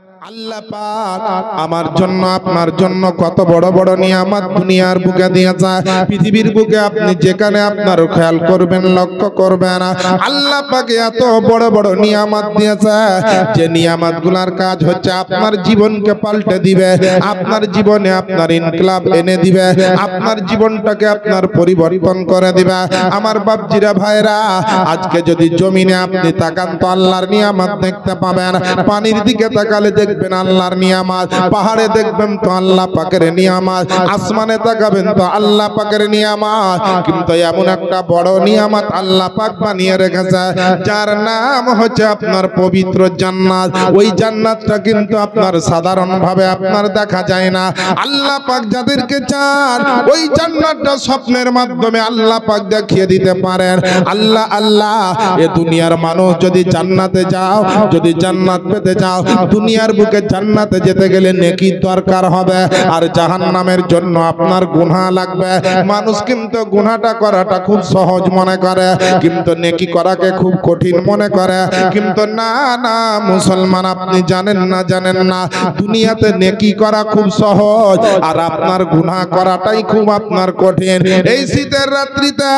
আল্লাহ পাক আমার জন্য আপনার জন্য কত বড় বড় নিয়ামত দুনিয়ার বুকে দিয়েছে। পৃথিবীর বুকে আপনি যেখানে আপনার খেয়াল করবেন, লক্ষ্য করবেন, আল্লাহ পাক এত বড় বড় নিয়ামত দিয়েছে যে নিয়ামতগুলোর কাজ হচ্ছে আপনার জীবনকে পাল্টে দিবে, আপনার জীবনে আপনার ইনকিলাব এনে দিবে, আপনার জীবনটাকে আপনার পরিবর্তন করে দিবে। আমার বাপজিরা ভাইরা, আজকে যদি জমিনে আপনি তাকান তো আল্লাহর নিয়ামত দেখতে পাবেন। পানির দিকে তাকালে দেখবেন আল্লাহর নিয়ামত, পাহাড়ে দেখবেন তো আল্লাহ পাকের নিয়ামত, আসমানে তাকাবেন তো আল্লাহ পাকের নিয়ামত। কিন্তু এমন একটা বড় নিয়ামত আল্লাহ পাক বানিয়ে রেখেছে যার নাম হচ্ছে আপনার পবিত্র জান্নাত। ওই জান্নাতটা কিন্তু আপনার সাধারণ ভাবে আপনার দেখা যায় না। আল্লাহ পাক যাদেরকে চান ওই জান্নাতটা স্বপ্নের মাধ্যমে আল্লাহ পাক দেখিয়ে দিতে পারেন। আল্লাহ আল্লাহ, এ দুনিয়ার মানুষ যদি জান্নাতে যাও, যদি জান্নাত পেতে যাও, দুনিয়ার বুকে জান্নাতে যেতে গেলে নেকি দরকার হবে, আর জাহান্নামের জন্য আপনার গুনাহ লাগবে। মানুষ কিন্তু গুনাহটা করাটা খুব সহজ মনে করে, কিন্তু নেকি করাকে খুব কঠিন মনে করে। কিন্তু না না মুসলমান, আপনি জানেন না দুনিয়াতে নেকি করা খুব সহজ, আর আপনার গুনাহ করাটাই খুব আপনার কঠিন। এই শীতের রাত্রিতে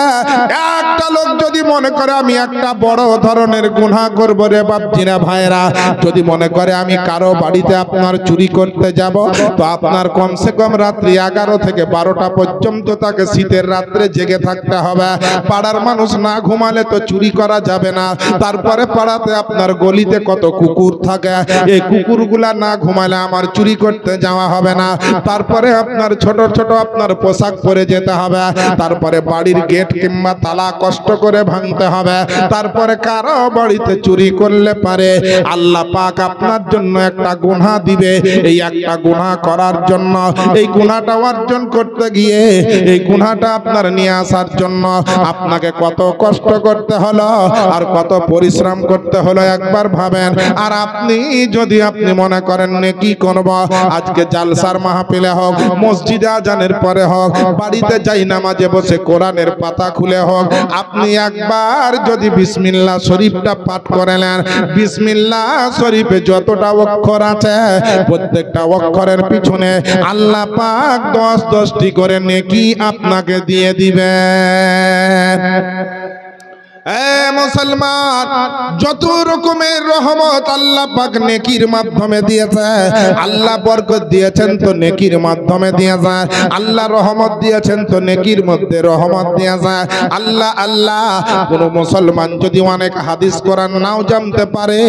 একটা লোক যদি মনে করে আমি একটা বড় ধরনের গুনাহ করব রে বাপজিরা ভাইরা, যদি মনে করে আমি কারো বাড়িতে আপনার চুরি করতে যাব, তো আপনার কমসে কম রাত্রি 11 থেকে 12টা পর্যন্ত তাকে শীতের রাত্রে জেগে থাকতে হবে। পাড়ার মানুষ না ঘুমালে তো চুরি করা যাবে না। তারপরে পাড়াতে আপনার গলিতে কত কুকুর থাকে, এই কুকুরগুলা না ঘুমালে আমার চুরি করতে যাওয়া হবে না। তারপরে আপনার ছোট ছোট আপনার পোশাক পরে যেতে হবে। তারপরে বাড়ির গেট কিংবা তালা কষ্ট করে ভাঙতে হবে। তারপরে কারো বাড়িতে চুরি করলে পারে আল্লাহ পাক আপনার জন্য একটা গুনাহ দিবে। এই একটা গুনাহ করার জন্য, এই গুনাহটা অর্জন করতে গিয়ে, এই গুনাহটা আপনার নিয়ে আসার জন্য আপনাকে কত কষ্ট করতে হলো আর কত পরিশ্রম করতে হলো একবার ভাবেন। আর আপনি যদি আপনি মনে করেন নেকি করব, আজকে জালসার মাহফিলে হোক, মসজিদে আজানের পরে হোক, বাড়িতে যাই নামাজে বসে কোরআনের পাতা খুলে হোক, আপনি একবার যদি বিসমিল্লাহ শরীফটা পাঠ করে নেন, বিসমিল্লাহ শরীফে যতটা অক্ষর আছে প্রত্যেকটা অক্ষরের পিছনে আল্লাহ পাক 10-10টি করে নেকি আপনাকে দিয়ে দিবে। মুসলমান, যত রকমের রহমত আল্লাহ পাক নেকির মাধ্যমে দিয়েছে। আল্লাহ বরকত দিয়েছেন তো নেকির মাধ্যমে দিয়েছে, আল্লাহ রহমত দিয়েছেন তো নেকির মধ্যে রহমত দিয়েছে। আল্লাহ আল্লাহ, কোন মুসলমান যদি অনেক হাদিস কোরআন নাও জানতে পারে,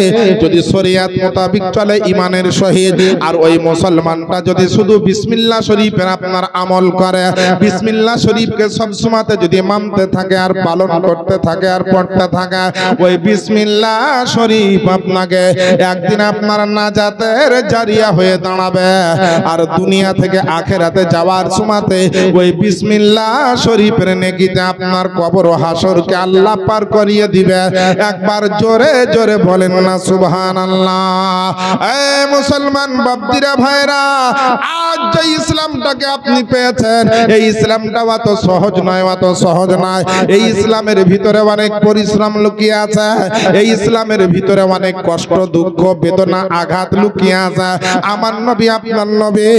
যদি শরীয়ত মোতাবেক চলে ইমানের সহিত, আর ওই মুসলমানটা যদি শুধু বিসমিল্লাহ শরীফের আপনার আমল করে, বিসমিল্লাহ শরীফকে সবসময় যদি মানতে থাকে আর পালন করতে থাকে আর পড়তে থাকা, ওই বিসমিল্লাহ শরীফ আপনাকে একদিন আপনার নাজাতের জারিয়া হয়ে দাঁড়াবে। আর দুনিয়া থেকে আখিরাতে যাওয়ার সময়তে ওই বিসমিল্লাহ শরীফের নেকিতে আপনার কবর ও হাসরকে আল্লাহ পার করিয়ে দিবে। একবার জোরে জোরে বলেন না সুবহানাল্লাহ। এই মুসলমান বাপজিরা ভাইরা, আজ যে ইসলামটাকে আপনি পেয়েছেন, এই ইসলামটা অত সহজ নয়, অত সহজ নয়। এই ইসলামের ভিতরে অনেক পরিশ্রম লুকিয়ে আছে, এই ইসলামের ভিতরে অনেক কষ্ট, দুঃখ, বেদনা, আঘাত লুকিয়ে আছে। আমার নবী, আপনার নবী,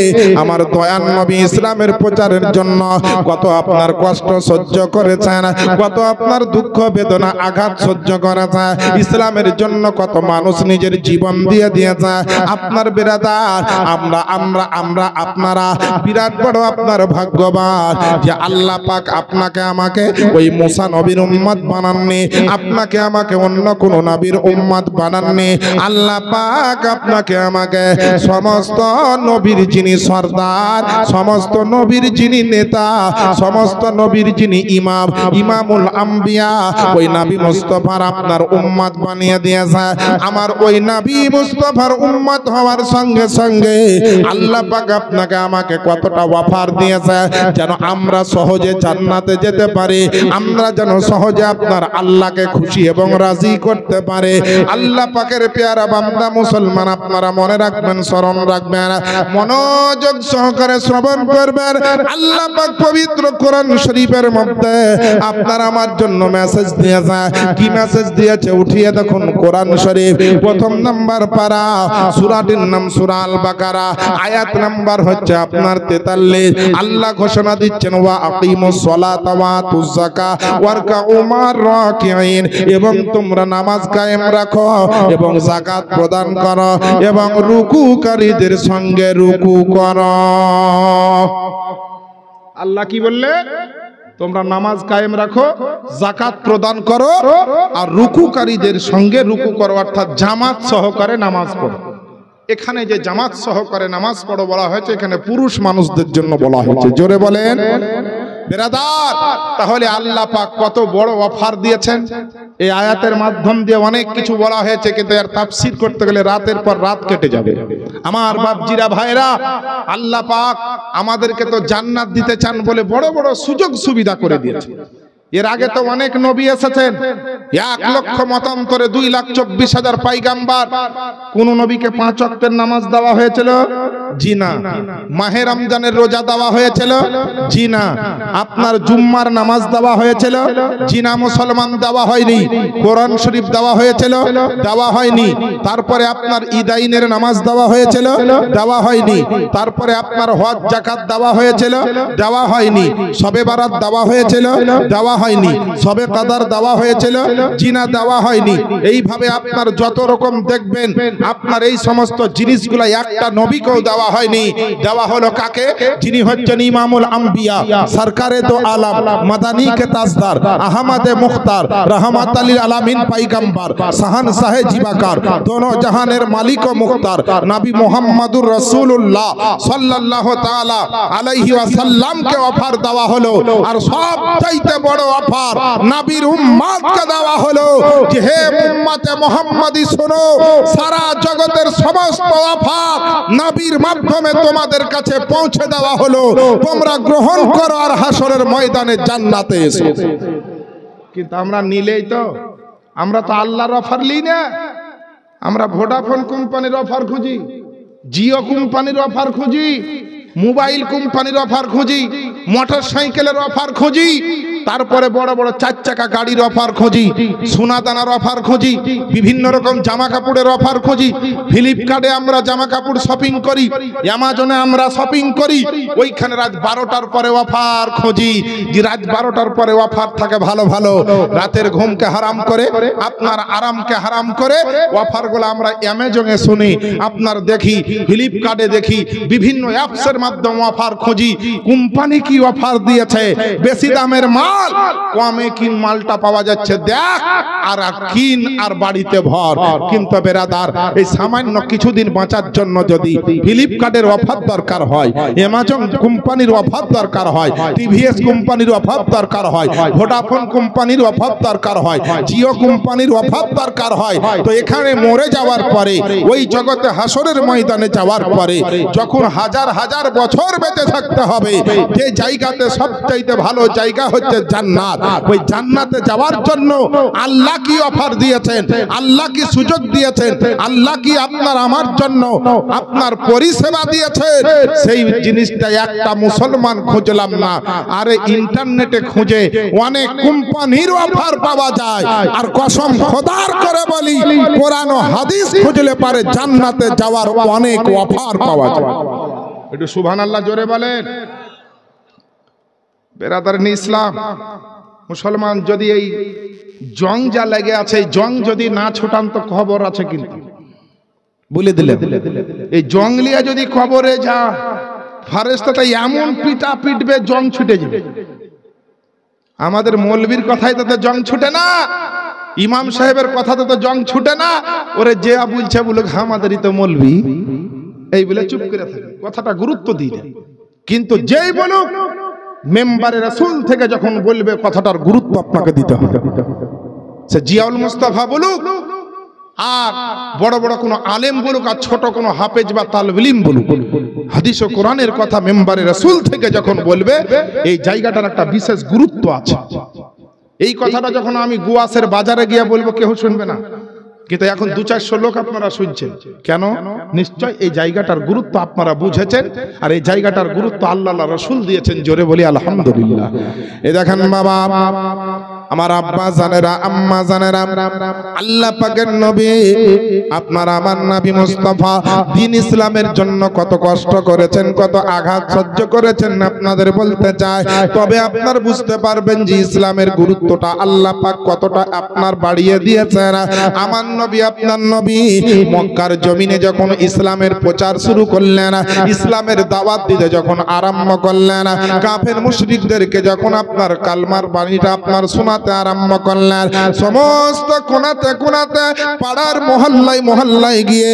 আমার দয়ার নবী ইসলামের প্রচারের জন্য কত আপনার কষ্ট সহ্য করেছেন, কত আপনার দুঃখ, বেদনা, আঘাত সহ্য করেছে। ইসলামের জন্য কত মানুষ নিজের জীবন দিয়ে দিয়েছে। আপনার বিরাদার, আমরা আপনারা বিরাট বড় আপনার ভাগ্যবান যে আল্লাহ পাক আপনাকে আমাকে ওই মুসা নবীর উম্মত বানাননি, আপনাকে আমাকে অন্য কোন নবীর উম্মত বানাননি। আল্লাহ পাক আপনাকে আমাকে সমস্ত নবীর যিনি সরদার, সমস্ত নবীর যিনি নেতা, সমস্ত নবীর যিনি ইমাম, ইমামুল আম্বিয়া, ওই নবী মুস্তাফার আপনার উম্মত বানিয়ে দিয়েছে। আমার ওই নবী মুস্তাফার উম্মত হওয়ার সঙ্গে সঙ্গে আল্লাহ পাক আপনাকে আমাকে কতটা অফার দিয়েছে যেন আমরা সহজে জান্নাতে যেতে পারি, আমরা যেন সহজে আপনার আল্লাহকে খুশি এবং রাজি করতে পারে। আল্লাহ পাকের পেয়ারা বান্দা মুসলমান, আপনারা মনে রাখবেন, স্মরণ রাখবেন, মনোযোগ সহকারে শ্রবণ করবেন। আল্লাহ পাক পবিত্র কোরআন শরীফের মধ্যে আপনার আমার জন্য মেসেজ দিয়েছে। কি মেসেজ দিয়েছে উঠিয়ে দেখুন কোরআন শরীফ, প্রথম নাম্বার পারা, সূরাটির নাম সূরা আল বাকারা, আয়াত নাম্বার হচ্ছে আপনার 43। আল্লাহ ঘোষণা দিচ্ছেন ওয়া আকিমুস সালাতা ওয়া আতুজ যাকাত ওয়ারকাউ মা'র রাকিঈন, এবং তোমরা নামাজ কায়েম রাখো এবং যাকাত প্রদান করো এবং রুকুকারীদের সঙ্গে রুকু করো। আল্লাহ কি বললে? তোমরা নামাজ কায়েম রাখো, যাকাত প্রদান করো আর রুকুকারীদের সঙ্গে রুকু করো, অর্থাৎ জামাত সহকারে নামাজ পড়ো। এখানে যে জামাত সহকারে নামাজ পড়ো বলা হয়েছে, এখানে পুরুষ মানুষদের জন্য বলা হয়েছে। জোরে বলেন বেরাদার। তাহলে আল্লাহ পাক কত বড় অফার দিয়েছেন। এই আয়াতের মাধ্যম দিয়ে অনেক কিছু বলা হয়েছে, কিন্তু এর তাফসীর করতে গেলে রাতের পর রাত কেটে যাবে। আমার বাপজিরা ভাইরা, আল্লাহ পাক আমাদেরকে তো জান্নাত দিতে চান বলে বড় বড় সুযোগ সুবিধা করে দিয়েছে। এর আগে তো অনেক নবী এসেছেন, 1 লক্ষ মতান্তরে 2,24,000 পয়গম্বর। কোন নবীকে 5 ওয়াক্তের নামাজ দেওয়া হয়েছিল? জি না। মাহে রমজানের রোজা দেওয়া হয়েছিল? জি না। আপনার জুম্মার নামাজ দেওয়া হয়েছিল? জি না, মুসলমান দেওয়া হয়নি। কোরআন শরীফ দেওয়া হয়েছিল? দেওয়া হয়নি। তারপরে আপনার ঈদাইনের নামাজ দেওয়া হয়েছিল? দেওয়া হয়নি। তারপরে আপনার হজ যাকাত দেওয়া হয়েছিল? দেওয়া হয়নি। শবে বারাত দেওয়া হয়েছিল? দেওয়া হয়নি। শবে কদর দেওয়া হয়েছিল? জি না, দেওয়া হয়নি। এইভাবে আপনার যত রকম দেখবেন, আপনার এই সমস্ত জিনিসগুলো একটা নবীকেও দেওয়া হয়নি। দেওয়া হলো কাকে? যিনি হচ্ছেন ইমামুল আম্বিয়া, সরকারে দো আলম, মাদানী কে তাজদার, আহমদে মুখতার, রহমত লিল আলামিন পয়গম্বর, শাহনशाह জীবাকার, দোনো জাহানের মালিক ও মুখতার নবী মুহাম্মদুর রাসূলুল্লাহ সাল্লাল্লাহু তাআলা আলাইহি ওয়াসাল্লাম কে অফার দেওয়া হলো। আর সবচাইতে বড় অফার নবীর উম্মতকে দেওয়া হলো যে হে উম্মতে মুহাম্মাদি শোনো, সারা জগতের সমস্ত অফার নবীর মাধ্যমে তোমাদের কাছে পৌঁছে দেওয়া হলো, তোমরা গ্রহণ করো আর হাসরের ময়দানে জান্নাতে এসো। কিন্তু আমরা নিলেই তো, আমরা তো আল্লাহর অফার নিই না, আমরা ভোডাফোন কোম্পানির অফার খুঁজি, জিও কোম্পানির অফার খুঁজি, মোবাইল কোম্পানির অফার খুঁজি, মোটর সাইকেলের অফার খুঁজি, তারপরে বড় বড় 4 চাকা গাড়ির অফার খুঁজি, সোনা দানার অফার খুঁজি, বিভিন্ন রকম জামা কাপড়ের অফার খুঁজি। ফ্লিপকার্টে আমরা জামা কাপড় শপিং করি, অ্যামাজনে আমরা শপিং করি, ওইখানে রাত 12টার পরে অফার খুঁজি, যে রাত 12টার পরে অফার থাকে ভালো ভালো। রাতের ঘুমকে হারাম করে, আপনার আরামকে হারাম করে অফারগুলো আমরা অ্যামাজনে শুনি, আপনার দেখি, ফ্লিপকার্টে দেখি, বিভিন্ন অ্যাপসের মাধ্যমে অফার খুঁজি। কোম্পানি কি অফার দিয়েছে, বেশি দামের মাল কমে কিন মালটা পাওয়া যাচ্ছে, দেখ আর কিন আর বাড়িতে ভর। কিন্তু বেরাদার, এই সামান্য কিছুদিন বাঁচার জন্য যদি ফ্লিপকার্টের অফার দরকার হয়, অ্যামাজন কোম্পানির অফার দরকার হয়, টিভিএস কোম্পানির অফার দরকার হয়, ভোডাফোন কোম্পানির অফার দরকার হয়, জিও কোম্পানির অফার দরকার হয়, তো এখানে মরে যাওয়ার পরে, ওই জগতে হাসরের ময়দানে যাওয়ার পরে, যখন হাজার হাজার বছর বেঁচে থাকতে হবে, যে জায়গাতে সবচাইতে ভালো জায়গা হচ্ছে জান্নাত, ওই জান্নাতে যাওয়ার জন্য আল্লাহ কি অফার দিয়েছেন, আল্লাহ কি সুযোগ দিয়েছেন, আল্লাহ কি আপনার আমার জন্য আপনার পরিষেবা দিয়েছেন, সেই জিনিসটা একটা মুসলমান খুঁজলাম না। আরে ইন্টারনেটে খুঁজে অনেক কোম্পানির অফার পাওয়া যায়, আর কসম খোদার করে বলি, কোরআন ও হাদিস খুঁজলে পারে জান্নাতে যাওয়ার অনেক অফার পাওয়া যায়। একটু সুবহানাল্লাহ জোরে বলেন। বেরাদারনি ইসলাম, মুসলমান যদি এই জং যা লেগে আছে, এই জং যদি না ছুটান তো খবর আছে, কিন্তু বলে দিলেন এই জং লিয়া যদি কবরে যা, ফেরেশতাটা এমন পিটা পিটবে জং ছুটে যাবে। আমাদের মৌলবীর কথাই তাতে জং ছুটে না, ইমাম সাহেবের কথাতে তো জং ছুটে না। ওরে যে বলছে বলুক আমাদেরই তো মৌলবী, এই বলে চুপ করে থাকে, কথাটা গুরুত্ব দিই না। কিন্তু যেই বলুক মেম্বারে রাসূল থেকে যখন বলবে, কথাটার গুরুত্ব আপনাকে দিতে হবে। সে জিয়াউল মুস্তাফা বলুক, আর বড় বড় কোনো আলেম বলুক, আর ছোট কোনো হাফেজ বা তালিব ইলম বলুক, হাদিস ও কোরআনের কথা মেম্বারে রাসূল থেকে যখন বলবে, এই জায়গাটার একটা বিশেষ গুরুত্ব আছে। এই কথাটা যখন আমি গুয়াসের বাজারে গিয়ে বলবো কেউ শুনবে না, কিন্তু এখন 200-400 লোক আপনারা শুনছেন। কেন? নিশ্চয় এই জায়গাটার গুরুত্ব আপনারা বুঝেছেন, আর এই জায়গাটার গুরুত্ব আল্লাহ রাসূল দিয়েছেন। জোরে বলি আলহামদুলিল্লাহ। এই দেখেন বাবা, আমার আব্বা জানেরা, আম্মা জানেরা, আল্লাহ পাকের নবী আপনার আমার নবী মুস্তাফা দ্বীন ইসলামের জন্য কত কষ্ট করেছেন, কত আঘাত সহ্য করেছেন আপনাদের বলতে চাই। তবে আপনার বুঝতে পারবেন যে ইসলামের গুরুত্বটা আল্লাহ পাক কতটা আপনার বাড়িয়ে দিয়েছেন। আমার নবী আপনার নবী মক্কার জমিনে যখন ইসলামের প্রচার শুরু করলেন, ইসলামের দাওয়াত দিতে যখন আরম্ভ করলেন, কাফের মুশরিকদেরকে যখন আপনার কালমার বাণীটা আপনার শোনাতে আরম্ভ করলেন, সমস্ত কোণাতে কোণাতে পাড়ার মহল্লায় মহল্লায় গিয়ে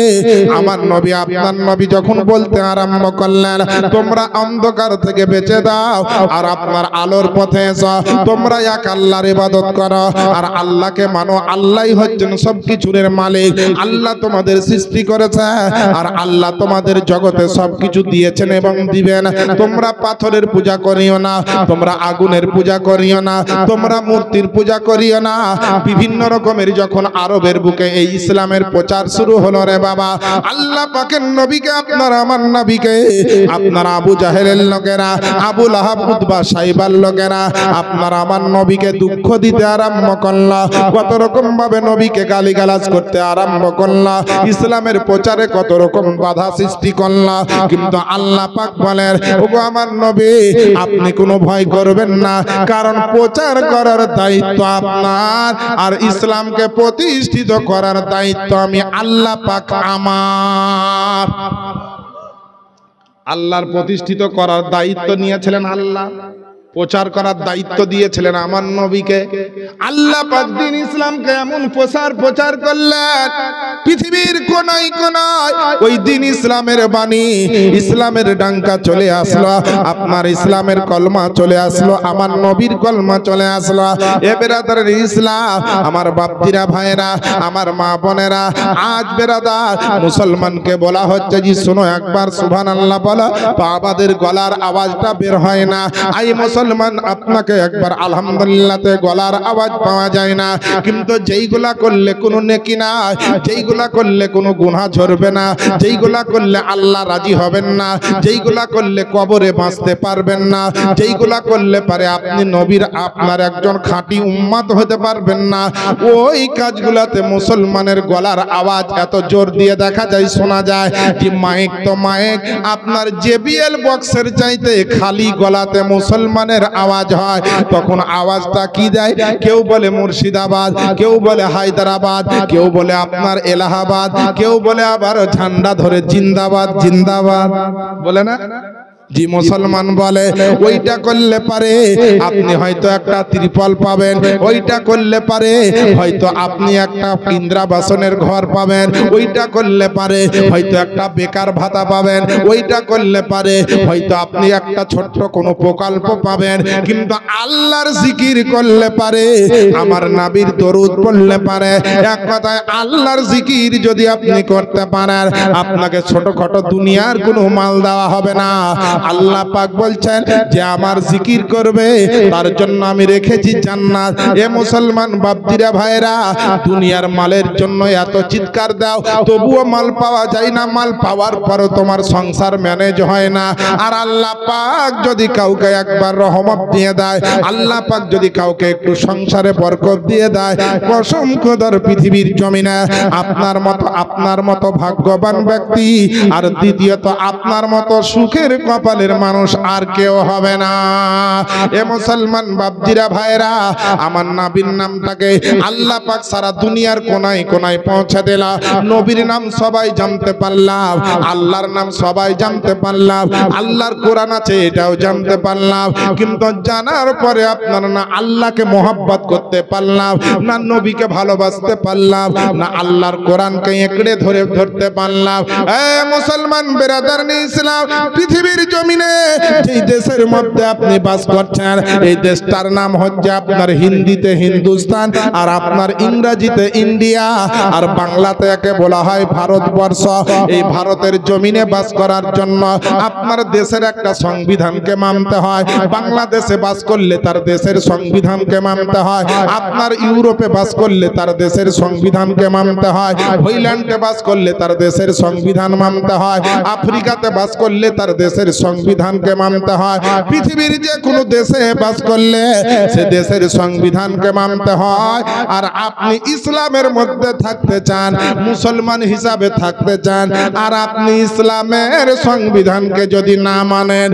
আমার নবী আপনার নবী যখন বলতে আরম্ভ করলেন, তোমরা অন্ধকার থেকে বেঁচে দাও আর আপনার আলোর পথে এসো, তোমরা এক আল্লাহর ইবাদত করো আর আল্লাহকে মানো। আল্লাহই হচ্ছেন সবকিছুর মালিক। আল্লাহ তোমাদের সৃষ্টি করেছে আর আল্লাহ তোমাদের জগতে সবকিছু দিয়েছেন এবং দিবেন। তোমরা পাথরের পূজা করিও না, তোমরা আগুনের পূজা করিও না, তোমরা মূর্তির পূজা করিও না। বিভিন্ন রকমের যখন আরবের বুকে এই ইসলামের প্রচার শুরু হলো রে বাবা, আল্লাহ পাকের নবীকে আপনার আমার নবীকে আপনার আবু জাহেলের লোকেরা, আবু লাহাব, উতবা, সাইবার লোকেরা আপনার আমার নবীকে দুঃখ দিতে আরম্ভ করলো, কত রকম ভাবে নবীকে গালিগালাজ করতে আরম্ভ করলো, ইসলামের প্রচারে কত রকম বাধা সৃষ্টি করলো। কিন্তু আল্লাহ পাক বলেন, ওগো আমার নবী আপনি কোনো ভয় করবেন না, কারণ প্রচার করার দায়িত্ব আপনার আর ইসলামকে প্রতিষ্ঠিত করার দায়িত্ব আমি আল্লাহ পাক আমার। আল্লাহর প্রতিষ্ঠিত করার দায়িত্ব নিয়েছিলেন আল্লাহ, প্রচার করার দায়িত্ব দিয়েছিলেন আমার নবীকে। আল্লাহ পাক দ্বীন ইসলামকে এমন প্রচার করলেন, পৃথিবীর কোনায় কোনায় ওই দ্বীন ইসলামের বাণী, ইসলামের ডাঙ্কা চলে আসলো, আপনার ইসলামের কলমা চলে আসলো, আমার নবীর কলমা চলে আসলো। এ বেরাদারের ইসলাম, আমার বাপজিরা ভাইরা, আমার মা বোনেরা, আজ বেরাদার মুসলমানকে বলা হচ্ছে যে শোনো একবার সুবহানাল্লাহ বলো, বাবাদের গলার আওয়াজটা বের হয় না। আই মুসলমান, আপনাকে একবার আলহামদুলিল্লাহতে গলার আওয়াজ পাওয়া যায় না, কিন্তু যেইগুলা করলে কোনো নেকি না, যেইগুলা করলে কোনো গুনাহ ঝরবে না, যেইগুলা করলে আল্লাহ রাজি হবেন না, যেইগুলা করলে কবরে বাঁচতে পারবেন না, যেইগুলা করলে পারে আপনি নবীর আপনার একজন খাঁটি উম্মত হতে পারবেন না, ওই কাজগুলাতে মুসলমানের গলার আওয়াজ এত জোর দিয়ে দেখা যায়, শোনা যায় যে মাইক তো মাইক, আপনার জেবিএল বক্সের চাইতে খালি গলাতে মুসলমানের আওয়াজ হয়। তখন আওয়াজটা কি দেয়? কেউ বলে মুর্শিদাবাদ, কেউ বলে হায়দ্রাবাদ, কেউ বলে আপনার এলাহাবাদ, কেউ বলে আবার ঝান্ডা ধরে জিন্দাবাদ জিন্দাবাদ বলে না জি, মুসলমান বলে ওইটা করলে পারে আপনি হয়তো একটা ত্রিপল পাবেন, ওইটা করলে পারে হয়তো আপনি একটা ইন্দ্রাবাসনের ঘর পাবেন, ওইটা করলে পারে হয়তো একটা বেকার ভাতা পাবেন, ওইটা করলে পারে হয়তো আপনি একটা ছোট্ট কোনো প্রকল্প পাবেন। কিন্তু আল্লাহর জিকির করলে পারে, আমার নবীর দরুদ পড়লে পারে, এক কথায় আল্লাহর জিকির যদি আপনি করতে পারেন, আপনাকে ছোটখাটো দুনিয়ার কোনো মাল দেওয়া হবে না। আল্লাহ পাক বলছেন যে আমার জিকির করবে তার জন্য আমি রেখেছি জান্নাত। এ মুসলমান বাপজিরা ভাইরা, দুনিয়ার মালের জন্য এত চিৎকার দাও, তবুও মাল পাওয়া যায় না, মাল পাওয়ার পরও তোমার সংসার ম্যানেজ হয় না। আর আল্লাহ পাক যদি কাউকে একবার রহমত দিয়ে দেয়, আল্লাহ পাক যদি কাউকে একটু সংসারে বরকত দিয়ে দেয়, কসম খোদার পৃথিবীর জমিনে আপনার মতো ভাগ্যবান ব্যক্তি আর দ্বিতীয়ত আপনার মতো সুখের কপালের মানুষ আর কেউ হবে না। এ মুসলমান বাপজিরা ভাইরা, আমার নবীর নামটাকে আল্লাহ পাক সারা দুনিয়ার কোনায় কোনায় পৌঁছে দিলা। নবীর নাম সবাই জানতে পারলাম, আল্লাহর নাম সবাই জানতে পারলাম, আল্লাহর কোরআন আছে এটাও জানতে পারলাম, কিন্তু জানার পরে আপনার না আল্লাহকে মহব্বত করতে পারলাম, না নবীকে ভালোবাসতে পারলাম, না আল্লাহর কোরআনকে একড়ে ধরতে পারলাম। এ মুসলমান বেরাদার ইসলাম, পৃথিবীর জমিনে যেই দেশের মধ্যে আপনি বাস করছেন এই দেশটার নাম হচ্ছে আপনার হিন্দিতে হিন্দুস্তান, আর আপনার ইংরেজিতে ইন্ডিয়া, আর বাংলাতে একে বলা হয় ভারতবর্ষ। এই ভারতের জমিনে বাস করার জন্য আপনার দেশের একটা সংবিধানকে মানতে হয়। বাংলাদেশে বাস করলে তার দেশের সংবিধানকে মানতে হয়। আপনার ইউরোপে বাস করলে তার দেশের সংবিধানকে মানতে হয়। হইল্যান্ডে বাস করলে তার দেশের সংবিধান মানতে হয়। আফ্রিকাতে বাস করলে তার দেশের সংবিধানকে মানতে হয়। পৃথিবীর যে কোনো দেশে বাস করলে সে দেশের সংবিধানকে মানতে হয়। আর আপনি ইসলামের মধ্যে থাকতে চান, মুসলমান হিসাবে থাকতে চান, আর আপনি ইসলামের সংবিধানকে যদি না মানেন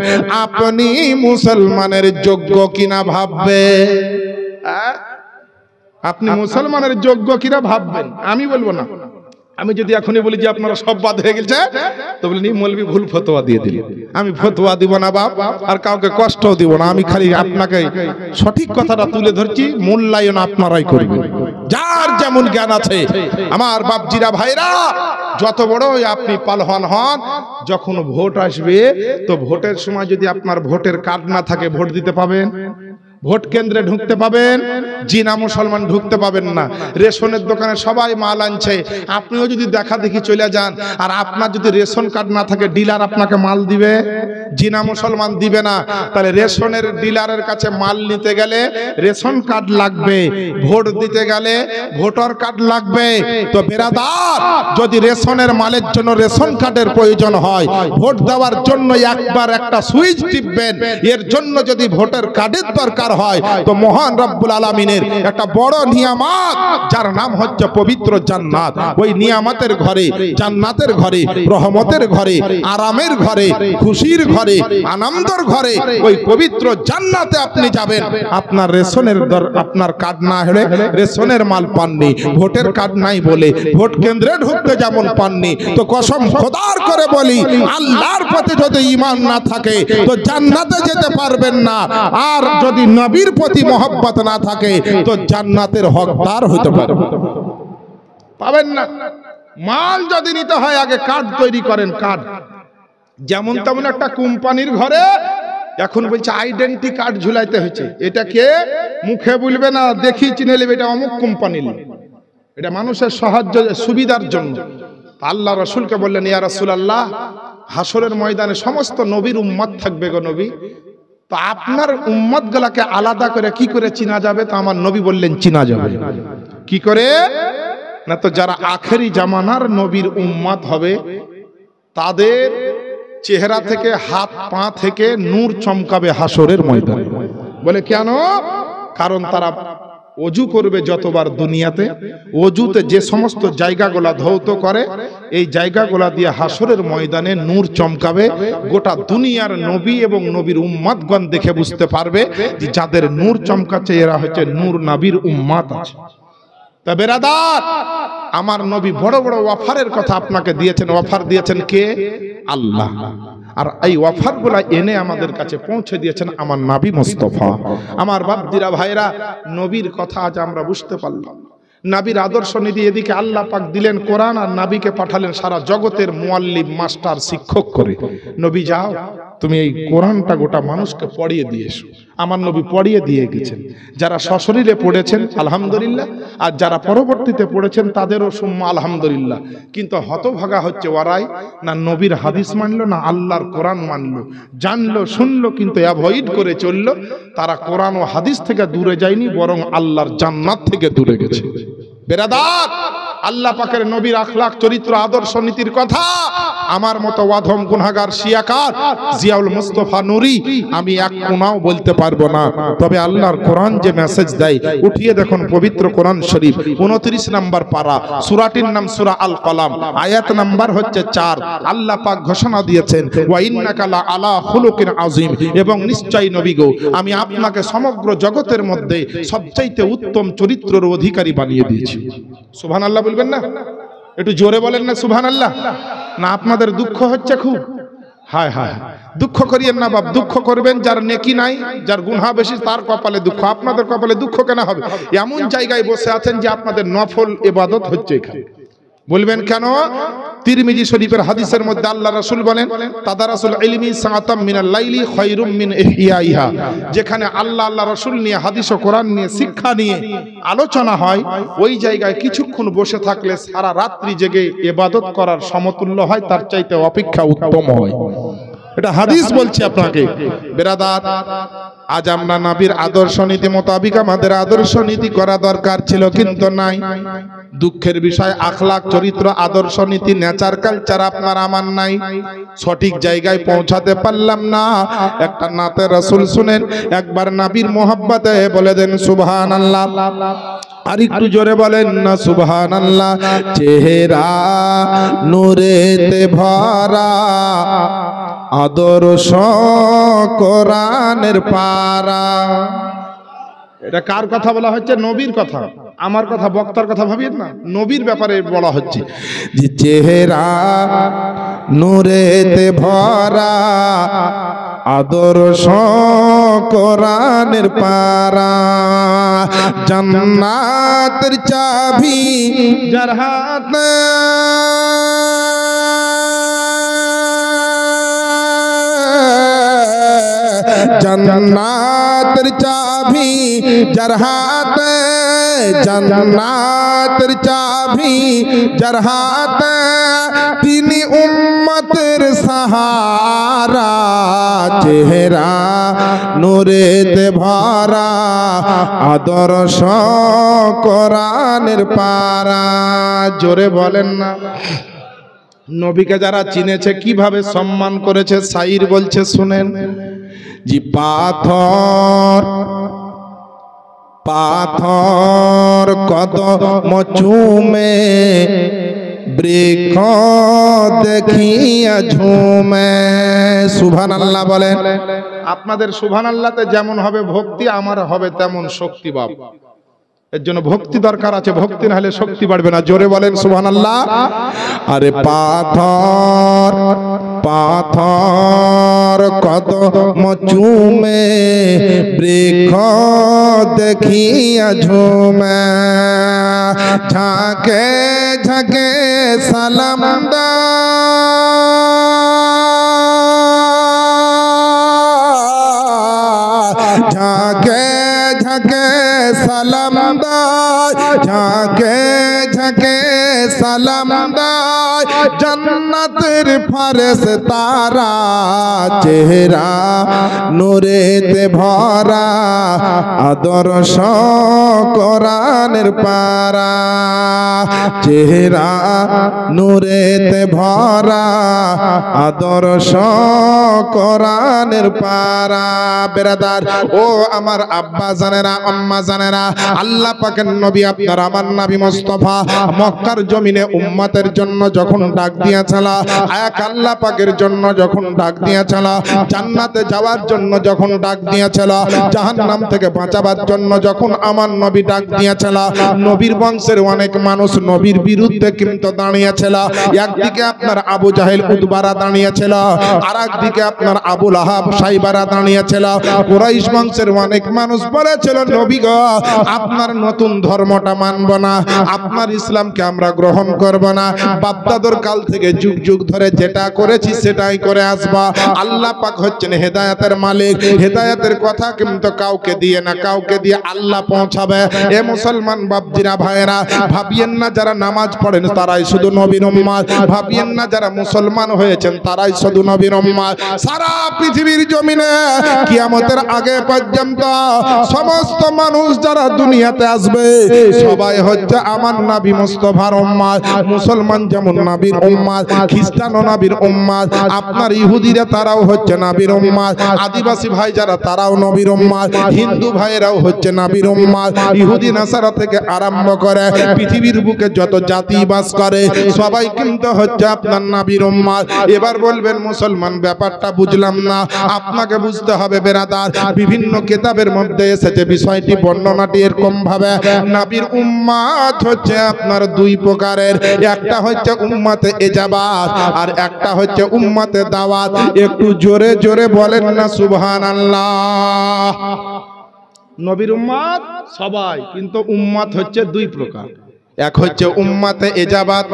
আপনি মুসলমানের যোগ্য কিনা ভাববে। আপনি মুসলমানের যোগ্য কিনা ভাববেন, আমি বলবো না। আমি যদি এখনই বলি যে আপনারা সব বাদ হয়ে গেছে তো বলি মৌলবি ভুল ফতোয়া দিয়ে দিল। আমি ফতোয়া দিব না বাপ, আর কাউকে কষ্টও দিব না। আমি খালি আপনাকে সঠিক কথাটা তুলে ধরছি, মূল্যায়ন আপনারাই করবেন, যার যেমন জ্ঞান আছে। আমার বাপজিরা ভাইরা, যত বড়ই আপনি পালহান হন, যখন ভোট আসবে তো ভোটের সময় যদি আপনার ভোটের কার্ড না থাকে ভোট দিতে পাবেন? ভোট কেন্দ্রে ঢুকতে পাবেন? জিনা মুসলমান ঢুকতে পাবেন না। রেশনের দোকানে সবাই মাল আনছে, আপনিও যদি দেখা দেখি চলে যান, আর আপনার যদি রেশন কার্ড না থাকে ডিলার আপনাকে মাল দিবে? জিনা মুসলমান দিবে না। তাহলে রেশনের ডিলারের কাছে মাল নিতে গেলে রেশন কার্ড লাগবে, ভোট দিতে গেলে ভোটার কার্ড লাগবে। তো বেরাদার, যদি রেশনের মালের জন্য রেশন কার্ডের প্রয়োজন হয়, ভোট দেওয়ার জন্য একবার একটা সুইচ টিপবেন, এর জন্য যদি ভোটার কার্ডের দরকার হয়, তো মহান রব্বুল আলামিনের একটা বড় নিয়ামত যার নাম হচ্ছে পবিত্র জান্নাত, ওই নিয়ামতের ঘরে, জান্নাতের ঘরে, রহমতের ঘরে, আরামের ঘরে, খুশির ঘরে, আনন্দের ঘরে, ওই পবিত্র জান্নাতে আপনি যাবেন। আপনার রেশনের আপনার কার্ড না হলে রেশনের মাল পাননি, ভোটের কার্ড নাই বলে ভোট কেন্দ্রে ঢুকতে যেমন পাননি, তো কসম খোদার করে বলি আল্লাহর প্রতি যদি ঈমান না থাকে তো জান্নাতে যেতে পারবেন না। আর যদি নবীর প্রতি মহব্বত না থাকে তো জান্নাতের হকদার হতে পাবেন না। মাল যদি নিতে হয় আগে কার্ড তৈরি করেন। কার্ড যেমন তেমন একটা কোম্পানির ঘরে এখন বলছে আইডেন্টি কার্ড ঝুলাইতে হয়েছে। এটা কে মুখে বলবে না, দেখি চিনে নেবে এটা অমুক কোম্পানি, এটা মানুষের সাহায্য সুবিধার জন্য। আল্লাহ রাসূলকে বললেন, ইয়া রাসূলুল্লাহ, হাসরের ময়দানে সমস্ত নবীর উম্মত থাকবে গো নবী, তো আপনার উম্মত গুলাকে আলাদা করে কি করে চিনা যাবে? তো আমার নবী বললেন চিনা যাবে কি করে না, তো যারা আখেরি জামানার নবীর উম্মত হবে তাদের চেহারা থেকে হাত পা থেকে নূর চমকাবে হাসরের ময়দানে। বলে কেন? কারণ তারা ওযু করবে যতবার দুনিয়াতে, ওযুতে যে সমস্ত জায়গাগুলা ধৌত করে এই জায়গাগুলা দিয়ে হাসরের ময়দানে নূর চমকাবে। গোটা দুনিয়ার নবী এবং নবীর উম্মতগণ দেখে বুঝতে পারবে যে যাদের নূর চমকাচ্ছে এরা হচ্ছে নূর নবীর উম্মত আছে। তা বেরাদার, আমার নবী বড় বড় অফারের কথা আপনাকে দিয়েছেন। অফার দিয়েছেন কে? আল্লাহ। আর এই অফারগুলা এনে আমাদের কাছে পৌঁছে দিয়েছেন আমার নবী মুস্তাফা। আমার বাপজিরা ভাইরা, নবীর কথা আজ আমরা বুঝতে পারলাম। নবীর আদর্শ নিধি এদিকে আল্লাহ পাক দিলেন কোরআন, আর নবীকে পাঠালেন সারা জগতের মুআল্লিম, মাস্টার, শিক্ষক করে। নবী যাও তুমি এই কোরআনটা গোটা মানুষকে পড়িয়ে দিয়ে এসো। আমার নবী পড়িয়ে দিয়ে গেছেন। যারা সশরীরে পড়েছেন আলহামদুলিল্লাহ, আর যারা পরবর্তীতে পড়েছেন তাদেরও সুম্মা আলহামদুলিল্লাহ। কিন্তু হতভাগা হচ্ছে ওরাই, না নবীর হাদিস মানলো, না আল্লাহর কোরআন মানলো। জানলো, শুনলো, কিন্তু অ্যাভয়েড করে চললো। তারা কোরআন ও হাদিস থেকে দূরে যায়নি, বরং আল্লাহর জান্নাত থেকে দূরে গেছে। বেরাদার, আল্লাহ পাকের নবীর আখলাক, চরিত্র, আদর্শ, নীতির কথা আমার মতো ওয়াধম গুনাহগার শিয়াকার জিয়াউল মুস্তাফা নুরি আমি এক কোনাও বলতে পারবো না। তবে আল্লাহর কোরআন যে মেসেজ দেয়, উঠিয়ে দেখুন পবিত্র কোরআন শরীফ 29 নম্বর পারা, সূরাটির নাম সূরা আল কলাম, আয়াত নাম্বার হচ্ছে 4। আল্লাহ পাক ঘোষণা দিয়েছেন, ওয়া ইন্নাকা লা আলা খুলুকিন আযীম, এবং নিশ্চয়ই নবী গো আমি আপনাকে সমগ্র জগতের মধ্যে সবচাইতে উত্তম চরিত্রের অধিকারী বানিয়ে দিয়েছি। সুবহানাল্লাহ বলবেন না? একটু জোরে বলেন না সুবহানাল্লাহ। না আপনাদের দুঃখ হচ্ছে খুব? হায় হায়, দুঃখ করিয়েন না বাপ। দুঃখ করবেন যার নেকি নাই, যার গুনাহ বেশি, তার কপালে দুঃখ। আপনাদের কপালে দুঃখ কেন হবে? এমন জায়গায় বসে আছেন যে আপনাদের নফল ইবাদত হচ্ছে এখানে। বলবেন কেন? তিরমিজি শরীফের হাদিসের মধ্যে আল্লাহ রাসূল বলেন, তাদারাসুল ইলমি সাআতাম মিনাল লাইলি খায়রুম মিন ইহইয়াইহা। যেখানে আল্লাহ রাসূল নিয়ে, হাদিস ও কোরআন নিয়ে, শিক্ষা নিয়ে আলোচনা হয়, ওই জায়গায় কিছুক্ষণ বসে থাকলে সারা রাত্রি জেগে ইবাদত করার সমতুল্য হয়, তার চাইতে অপেক্ষা উত্তম হয়। এটা হাদিস বলছি আপনাকে। বেরাদার, আজ আমরা নবীর আদর্শ নীতি মোতাবিক আমাদের আদর্শ নীতি করা দরকার ছিল, কিন্তু নাই। দুঃখের বিষয়, আখলাক, চরিত্র, আদর্শ নীতি, নেচার, কালচার আপনার আমার নাই। সঠিক জায়গায় পৌঁছাতে পারলাম না। একটা নাতে রাসূল শুনেন, একবার নবীর মোহাব্বতে বলে দেন সুবহানাল্লাহ। আর একটু জোরে বলেন না সুবহানাল্লাহ। চেহারা নূরেতে ভরা, আদর্শ কোরআনের পারা। এটা কার কথা বলা হচ্ছে? নবীর কথা। আমার কথা, বক্তার কথা ভাবিয়েন না, নবীর ব্যাপারে বলা হচ্ছে যে চেহারা নূরেতে ভরা, আদর্শ কোরআনের পারা। জান্নাতের চাবি যার হাতে, জান্নাতের চাবি যার হাতে, জান্নাতের চাবি যার হাতে, তিনি উম্মতের সাহারা। চেহারা নূরেতে ভরা, আদর্শ কোরআনের পারা। জোরে বলেন না। নবীকে যারা চিনেছে কিভাবে সম্মান করেছে, শাইর বলছে শুনেন। জি পাথর পাথর কদম চুমে, বৃক্ষ দেখিয়া ঝুমে। সুবহানাল্লাহ বলেন। আপনাদের সুবহানাল্লাহতে যেমন হবে ভক্তি, আমার হবে তেমন শক্তি। বাপ, এর জন্য ভক্তি দরকার আছে, ভক্তি না হলে শক্তি বাড়বে না। জোরে বলেন সুবহানাল্লাহ। আরে পাথর পাথর কদম চুমে, বৃক্ষ দেখিয়া ঝুমে। ঝাঁকে ঝাঁকে সালাম দা, ঝাঁকে ঝাঁকে সালাম দায়, ঝাঁকে ঝাঁকে সালাম দায়, জান্নাতের ফেরেশতারা। চেহারা নূরেতে ভরা, আদর্শ কোরআনের পারা। চেহারা নূরেতে ভরা, আদর্শ কোরআনের পারা। বেরাদার ও আমার আব্বা জানেরা, আম্মা জানেরা, আল্লাহ পাকের নবী আপনার আমার নবী মুস্তাফা মক্কার জমিনে উম্মতের জন্য যখন ডাক দিয়েছিল, এক আল্লাহ পাকের জন্য যখন ডাক দিয়েছিল, জান্নাতে যাওয়ার জন্য যখন ডাক দিয়েছিল, জাহান্নাম থেকে বাঁচাবার জন্য যখন আমার নবী ডাক দিয়েছিল, নবীর বংশের অনেক মানুষ নবীর বিরুদ্ধে কিন্তু দাঁড়িয়েছিল। একদিকে আপনার আবু জাহেল উতবারা দাঁড়িয়েছিল, আর একদিকে আপনার আবু লাহাব সাইবারা দাঁড়িয়েছিল। কুরাইশ বংশের অনেক মানুষ বলেছিল, নবী গো, আপনার নতুন ধর্মটা মানব না, আপনার ইসলামকে আমরা গ্রহণ করব না, বাপদাদর কাল থেকে যুগ যুগ ধরে যেটা করেছি সেটাই করে আসবা। আল্লাহ পাক হচ্ছেন হেদায়েতের মালিক, হেদায়েতের কথা কিন্তু কাউকে দিয়ে না, কাউকে দিয়ে আল্লাহ পৌঁছাবে। এ মুসলমান বাপজিরা ভাইরা, ভাবিয়েন না যারা নামাজ পড়েন তারাই শুধু নবীর উম্মত, ভাবিয়েন না যারা মুসলমান হয়েছেন তারাই শুধু নবীর উম্মত। সারা পৃথিবীর জমিনে কিয়ামতের আগে পর্যন্ত সমস্ত মানুষ যারা দুনিয়াতে আসবে সবাই হচ্ছে আমার নবী মুস্তাফার উম্মত। মুসলমান যেমন নবীর উম্মত, খ্রিস্টানও নবীর উম্মত, আপনার ইহুদিরা তারাও হচ্ছে নবীর উম্মত, আদিবাসী ভাই যারা তারাও নবীর উম্মত, হিন্দু ভাইরাও হচ্ছে নবীর উম্মত। ইহুদি নাসারা থেকে আরম্ভ করে পৃথিবীর বুকে যত জাতি বাস করে সবাই কিন্তু হচ্ছে আপনার নবীর উম্মত। এবার বলবেন মুসলমান ব্যাপারটা বুঝলাম না, আপনাকে বুঝতে হবে বেরাদার। বিভিন্ন কিতাবের মধ্যে এসেছে বিষয়টি, বর্ণনাটি এরকম ভাবে, নবীর উম্মত হচ্ছে আপনার দুই প্রকারের, একটা হচ্ছে উম্মতে ইজাবাত আর একটা হচ্ছে উম্মতে দাওয়াত। একটু জোরে জোরে বলেন না সুবহানাল্লাহ। নবীর উম্মত সবাই, কিন্তু উম্মত হচ্ছে দুই প্রকার। এক হচ্ছে উম্মতে ইজাবাত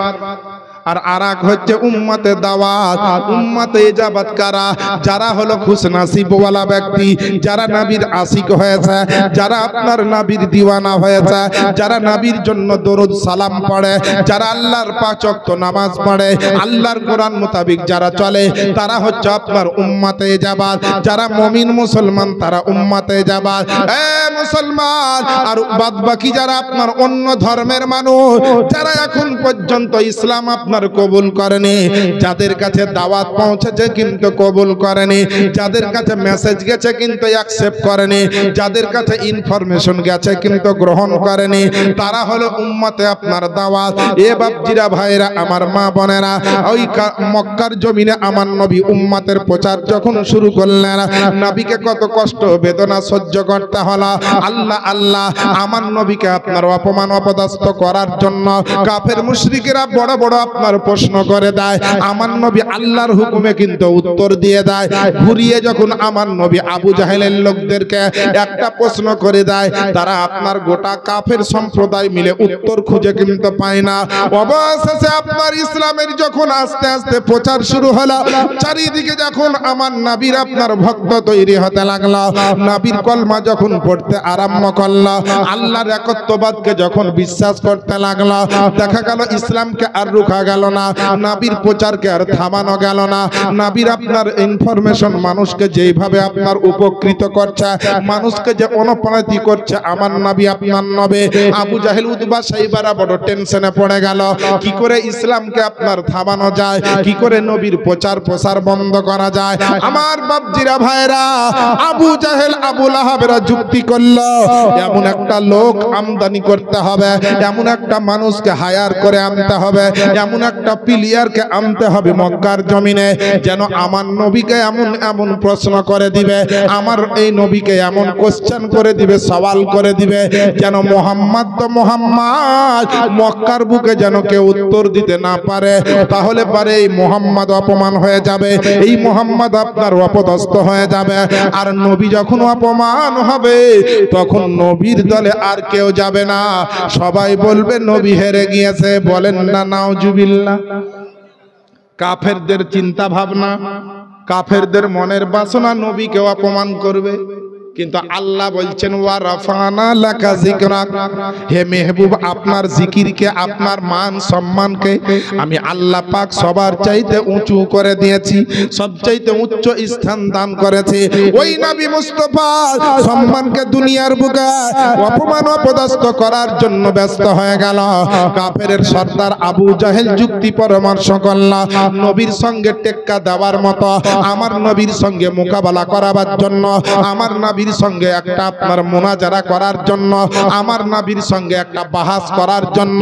আর আরেক হচ্ছে উম্মতে দাওয়াত। উম্মতে ইজাবাত কারা? যারা হলো খুশনসিবওয়ালা ব্যক্তি, যারা নবীর আশিক হয়েছে, যারা আপনার নবীর দিওয়ানা হয়েছে, যারা নবীর জন্য দরুদ সালাম পড়ে, যারা আল্লাহর পাঁচ ওয়াক্ত নামাজ পড়ে, আল্লাহর কোরআন মোতাবেক যারা চলে, তারা হচ্ছে আপনার উম্মতে ইজাবাত। যারা মুমিন মুসলমান তারা উম্মতে ইজাবাত। এ মুসলমান আর বাদ বাকি যারা আপনার অন্য ধর্মের মানুষ, যারা এখন পর্যন্ত ইসলাম আপনার কবুল করেনি, যাদের কাছে দাওয়াত পৌঁছেছে কিন্তু কবুল করেনি, যাদের কাছে মেসেজ গেছে কিন্তু অ্যাকসেপ্ট করেনি, যাদের কাছে ইনফরমেশন গেছে কিন্তু গ্রহণ করেনি, তারা হলো উম্মতে আপনার দাওয়াত। এ বাপজিরা ভাইরা, আমার মা বোনেরা, ওই মক্কার জমিনে আমার নবী উম্মতের প্রচার যখন শুরু করলেন, নবীকে কত কষ্ট বেদনা সহ্য করতে হলো। আল্লাহ আল্লাহ আমার নবীকে আপনার অপমান অপদস্থ করার জন্য কাফের মুশরিকেরা বড় বড় আপনার প্রশ্ন করে দেয়, আমার নবী আল্লাহর হুকুমে কিন্তু উত্তর দিয়ে দেয়। ঘুরিয়ে যখন আমার নবী আবু জাহেলের লোকদেরকে একটা প্রশ্ন করে দেয়, তারা আপনার গোটা কাফের সম্প্রদায় মিলে উত্তর খুঁজে কিন্তু পায় না। অবশেষে আপনার ইসলামের যখন আস্তে আস্তে প্রচার শুরু হলো, চারিদিকে যখন আমার নবীর আপনার ভক্ত তৈরি হতে লাগলো, নবীর কলমা যখন পড়তে আরম্ভ করলো, আল্লাহর একত্ববাদকে যখন বিশ্বাস করতে লাগলো, দেখা গেল ইসলামকে আর রুখা গেল না, নবীর প্রচারকে আর থামানো গেল না। নবীর আপনার ইনফরমেশন মানুষকে যেইভাবে আপনার উপকৃত করছে, মানুষকে যে অনুপ্রাণিত করছে, আমার নবী আপনার নবে। আবু জাহেল উতবা সাইবারা বড় টেনশনে পড়ে গেল, কি করে ইসলামকে আপনার থামানো যায়, কি করে নবীর প্রচার প্রসার বন্ধ করা যায়। আমার বাপজিরা ভাইরা, আবু জাহেল আবু লাহাবেরা যুক্তি করলো, এমন একটা লোক আমদানি করতে হবে, এমন একটা মানুষকে হায়ার করে আনতে হবে, এমন একটা প্লেয়ারকে আনতে হবে মক্কার জমিনে, যেন আমার নবীকে এমন এমন প্রশ্ন করে দিবে, আমার এই নবীকে এমন কোশ্চেন করে দিবে, সওয়াল করে দিবে, যেন মোহাম্মদ তো মোহাম্মদ, মক্কার বুকে যেন কেউ উত্তর দিতে না পারে। তাহলে পারে এই মোহাম্মদ অপমান হয়ে যাবে, এই মোহাম্মদ আপনার অপদস্থ হয়ে যাবে। আর নবী যখন অপমান হবে, তখন নবীর দলে আর কেউ যাবে না, সবাই বলবে নবী হেরে গিয়েছে। বলেন না নাউজুবিল্লাহ। কাফেরদের চিন্তা ভাবনা, কাফেরদের মনের বাসনা নবীকে অপমান করবে, কিন্তু আল্লাহ বলছেন ওয়া রাফানা লাকা যিকরাক, হে মেহবুব আপনার জিকিরকে, আপনার মান সম্মানকে আমি আল্লাহ পাক সবার চাইতে উঁচু করে দিয়েছি, সবচাইতে উচ্চ স্থান দান করেছি। ওই নবী মুস্তাফা সম্মানকে দুনিয়ার বুকে অপমান অপদস্থ করার জন্য ব্যস্ত হয়ে গেল। কাফেরের সর্দার আবু জাহেল যুক্তি পরামর্শ করল, নবীর সঙ্গে টেক্কা দেওয়ার মতো, আমার নবীর সঙ্গে মোকাবেলা করার জন্য, আমার নবী সঙ্গে একটা আপনার মুনাজারা করার জন্য, আমার নবীর সঙ্গে একটা বাহাস করার জন্য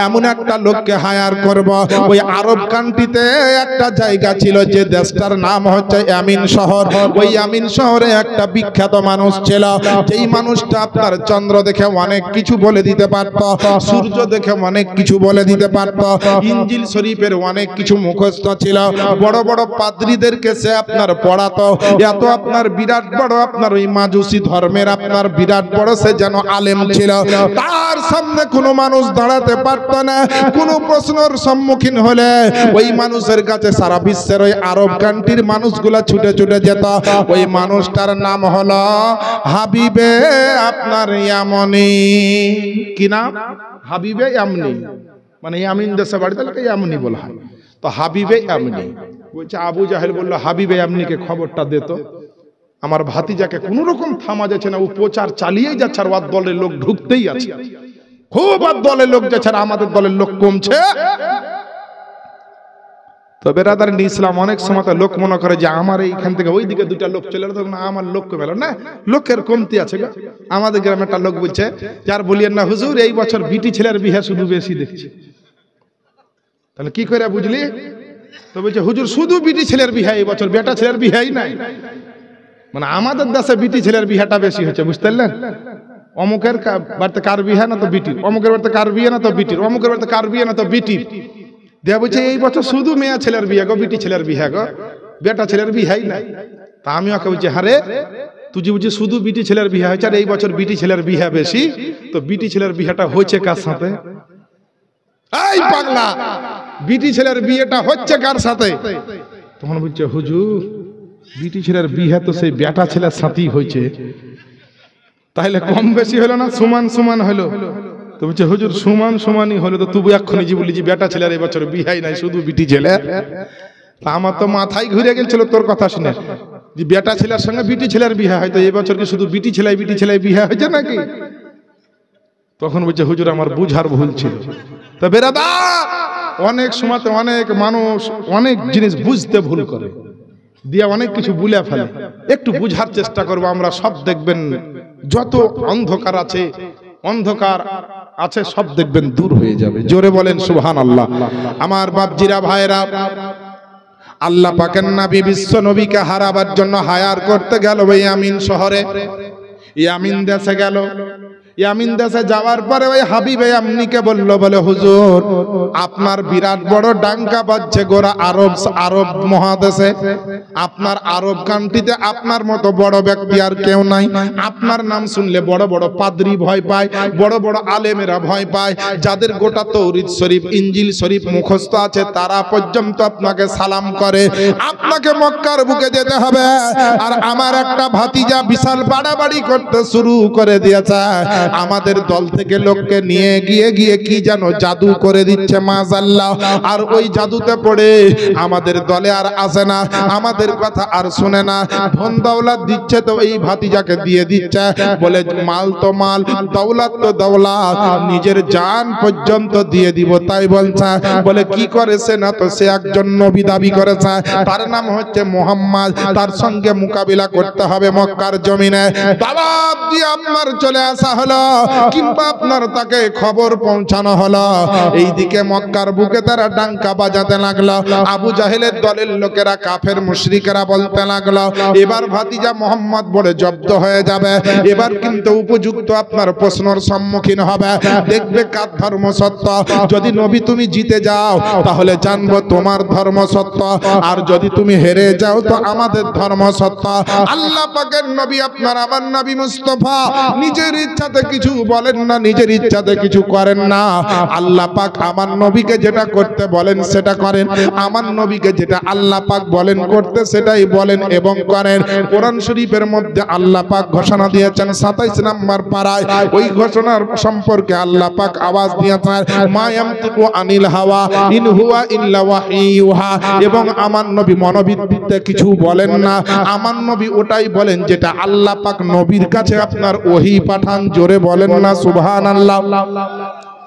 এমন একটা লোককে হায়ার করব। ওই আরব কান্ট্রিতে একটা জায়গা ছিল, যে দেশটার নাম হচ্ছে ইয়ামিন শহর। ওই ইয়ামিন শহরে একটা বিখ্যাত মানুষ ছিল, যেই মানুষটা আপনার চন্দ্র দেখে অনেক কিছু বলে দিতে পারত, সূর্য দেখে অনেক কিছু বলে দিতে পারত, ইনজিল শরীফের অনেক কিছু মুখস্থ ছিল, বড় বড় পাদ্রীদেরকে সে আপনার পড়াতো। এত আপনার বিরাট বড় আপনার ওই মাজুসি ধর্মের আপনার বিরাট বড় সে যেন আলেম ছিল। তার সামনে কোনো মানুষ দাঁড়াতে পারত না, কোনো প্রশ্নের সম্মুখীন হলে ওই মানুষের কাছে সারা বিশ্বের ওই আরব কান্ট্রির মানুষগুলা ছুটে ছুটে যেত। ওই মানুষটার নাম হলো হাবিবে আপনার ইয়ামনি। কি নাম? হাবিবে ইয়ামনি, মানে ইয়ামিন দেশে বাড়িতে ইয়ামনি বলা হয়। তো হাবিবে ইয়ামনি বলছে, আবু জাহেল বলল হাবিবে ইয়ামনিকে খবরটা দিত, আমার ভাতিজাকে কোন রকম থামা যাচ্ছে না, ও প্রচার চালিয়েই যাচ্ছে, আর ওর দলের লোক ঢুকতেই আছে, খুব আর দলের লোক যাচ্ছে, আর আমাদের দলের লোক কমছে। তো বেরাদার ইসলাম অনেক সময় লোক মনে করে যে আমার এইখান থেকে ওই দিকে দুটা লোক চলে গেল, না আমার লোক কমে গেল, না লোকের কমতি আছে। আমাদের গ্রামে একটা লোক বলছে, যার বলিয়েন না হুজুর এই বছর বিটি ছেলের বিয়ে শুধু বেশি দেখছি। তাহলে কি করে বুঝলি? তো বলছে হুজুর শুধু বিটি ছেলের বিয়ে এই বছর, বেটা ছেলের বিয়েই নাই। মানে আমাদের দেশে বিটি ছেলের বিয়েটা বেশি হচ্ছে, বুঝতে পারলেন? অমুকের বাড়িতে কার বিয়ে না তো বিটির, অমুকের বাড়িতে কার বিয়ে না তো বিটির, অমুকের বাড়িতে কার বিয়ে না তো বিটির। দেয়া বলছে এই বছর শুধু মেয়ে ছেলের বিয়ে গো, বিটি ছেলের বিয়ে গো, বেটা ছেলের বিয়েই নাই। তা আমি ওকে বলছি, হারে তুই যে বুঝি শুধু বিটি ছেলের বিয়ে হয়েছে, আর এই বছর বিটি ছেলের বিয়ে বেশি, তো বিটি ছেলের বিয়েটা হয়েছে কার সাথে? এই পাগলা, বিটি ছেলের বিয়েটা হচ্ছে কার সাথে? তখন বলছে হুজুর বিটি ছেলের বিয়ে তো সেই বেটা ছেলের সাথেই হয়েছে, তাহলে কম বেশি হলো না, সমান সমান হলো? তো বলছে হুজুর সমান সমানই হলো, তো তুই এক্ষুনি যে বলি যে বেটা ছেলের এবছর বিহাই নাই, শুধু বিটি ছেলে। আমার তো মাথায় ঘুরে গেছিল তোর কথা শুনে, যে বেটা ছেলের সঙ্গে বিটি ছেলের বিয়ে হয়তো এবছর কি শুধু বিটি ছেলে বিয়ে হয়েছে নাকি? তখন বলছে হুজুর আমার বুঝার ভুল ছিল। তো বেরাদার, অনেক সময় অনেক মানুষ অনেক জিনিস বুঝতে ভুল করে দিয়ে অনেক কিছু বলে ফেলে। একটু বুঝার চেষ্টা করবো আমরা সব, দেখবেন যত অন্ধকার আছে সব দেখবেন দূর হয়ে যাবে। জোরে বলেন সুবহানাল্লাহ। আমার বাপজিরা ভাইরা, আল্লাহ পাকের নবী বিশ্ব নবীকে হারাবার জন্য হায়ার করতে গেল ওই ইয়ামিন শহরে, ইয়ামিন দেশে গেল। ইয়ামিন দেশে যাওয়ার পরে ওই হাবিব ইয়ামনিকে বলল, বলে হুজুর আপনার বিরাট বড় ডাঙ্কা বাজছে গোরা আরব মহাদেশে, আপনার আরব কান্ট্রিতে আপনার মতো বড় ব্যক্তি আর কেউ নাই। আপনার নাম শুনলে বড় বড় পাদ্রী ভয় পায়, বড় বড় আলেমেরা ভয় পায়, যাদের গোটা তৌরিত শরীফ ইনজিল শরীফ মুখস্থ আছে তারা পর্যন্ত আপনাকে সালাম করে। আপনাকে মক্কার বুকে যেতে হবে। আর আমার একটা ভাতিজা বিশাল বাড়াবাড়ি করতে শুরু করে দিয়েছে, আমাদের দল থেকে লোককে নিয়ে গিয়ে কি জানো জাদু করে দিচ্ছে মাশাআল্লাহ। আর ওই জাদুতে পড়ে আমাদের দলে আর আসে না, আমাদের কথা আর শুনে না। ধন দৌলত দিচ্ছে তো এই ভাতিজাকে দিয়ে দিচ্ছে, বলে মাল তো মাল, দৌলত তো দৌলত, নিজের জান পর্যন্ত দিয়ে দিব তাই বলছে। বলে কি করেছে না, তো সে একজন নবী দাবি করেছে, তার নাম হচ্ছে মুহাম্মদ, তার সঙ্গে মোকাবিলা করতে হবে মক্কার জমিনে। দাওয়াত দিয়ে আপনার চলে আসা হলো, কিংবা আপনার তাকে খবর পৌঁছানো হলো। এইদিকে মক্কার বুকে তারা ডাঙ্কা বাজাতে লাগলো। আবু জাহেলের দলের লোকেরা কাফের মুশরিকেরা বলতে লাগলো, এবার ভাতিজা মোহাম্মদ বলে জব্দ হয়ে যাবে, এবার কিন্তু উপযুক্ত আপনার প্রশ্নের সম্মুখীন হবে, দেখবে কার ধর্ম সত্য। যদি নবী তুমি জিতে যাও তাহলে জানবো তোমার ধর্ম সত্য, আর যদি তুমি হেরে যাও তো আমাদের ধর্ম সত্য। আল্লাহ পাকের নবী আপনার আমার নবী মুস্তাফা নিজের ইচ্ছাতে কিছু বলেন না, নিজের ইচ্ছাতে কিছু করেন না। আল্লাহ পাক আমার নবীকে যেটা করতে বলেন সেটা করেন, আমার নবীকে যেটা আল্লাহ পাক বলেন করতে সেটাই বলেন এবং করেন। কোরআন শরীফের মধ্যে আল্লাহ পাক ঘোষণা দিয়েছেন 27 নম্বর পারায়, ওই ঘোষণার সম্পর্কে আল্লাহ পাক আওয়াজ দিয়েছেন, মা ইয়ামতিকু আনিল হাওয়া ইন হুয়া ইল্লা ওয়াহিয়ুহা। এবং আমার নবী মনোবিদ্যা কিছু বলেন না, আমার নবী ওটাই বলেন যেটা আল্লাহ পাক নবীর কাছে আপনার ওহী পাঠান। জোরে বলেন না সুবহানাল্লাহ।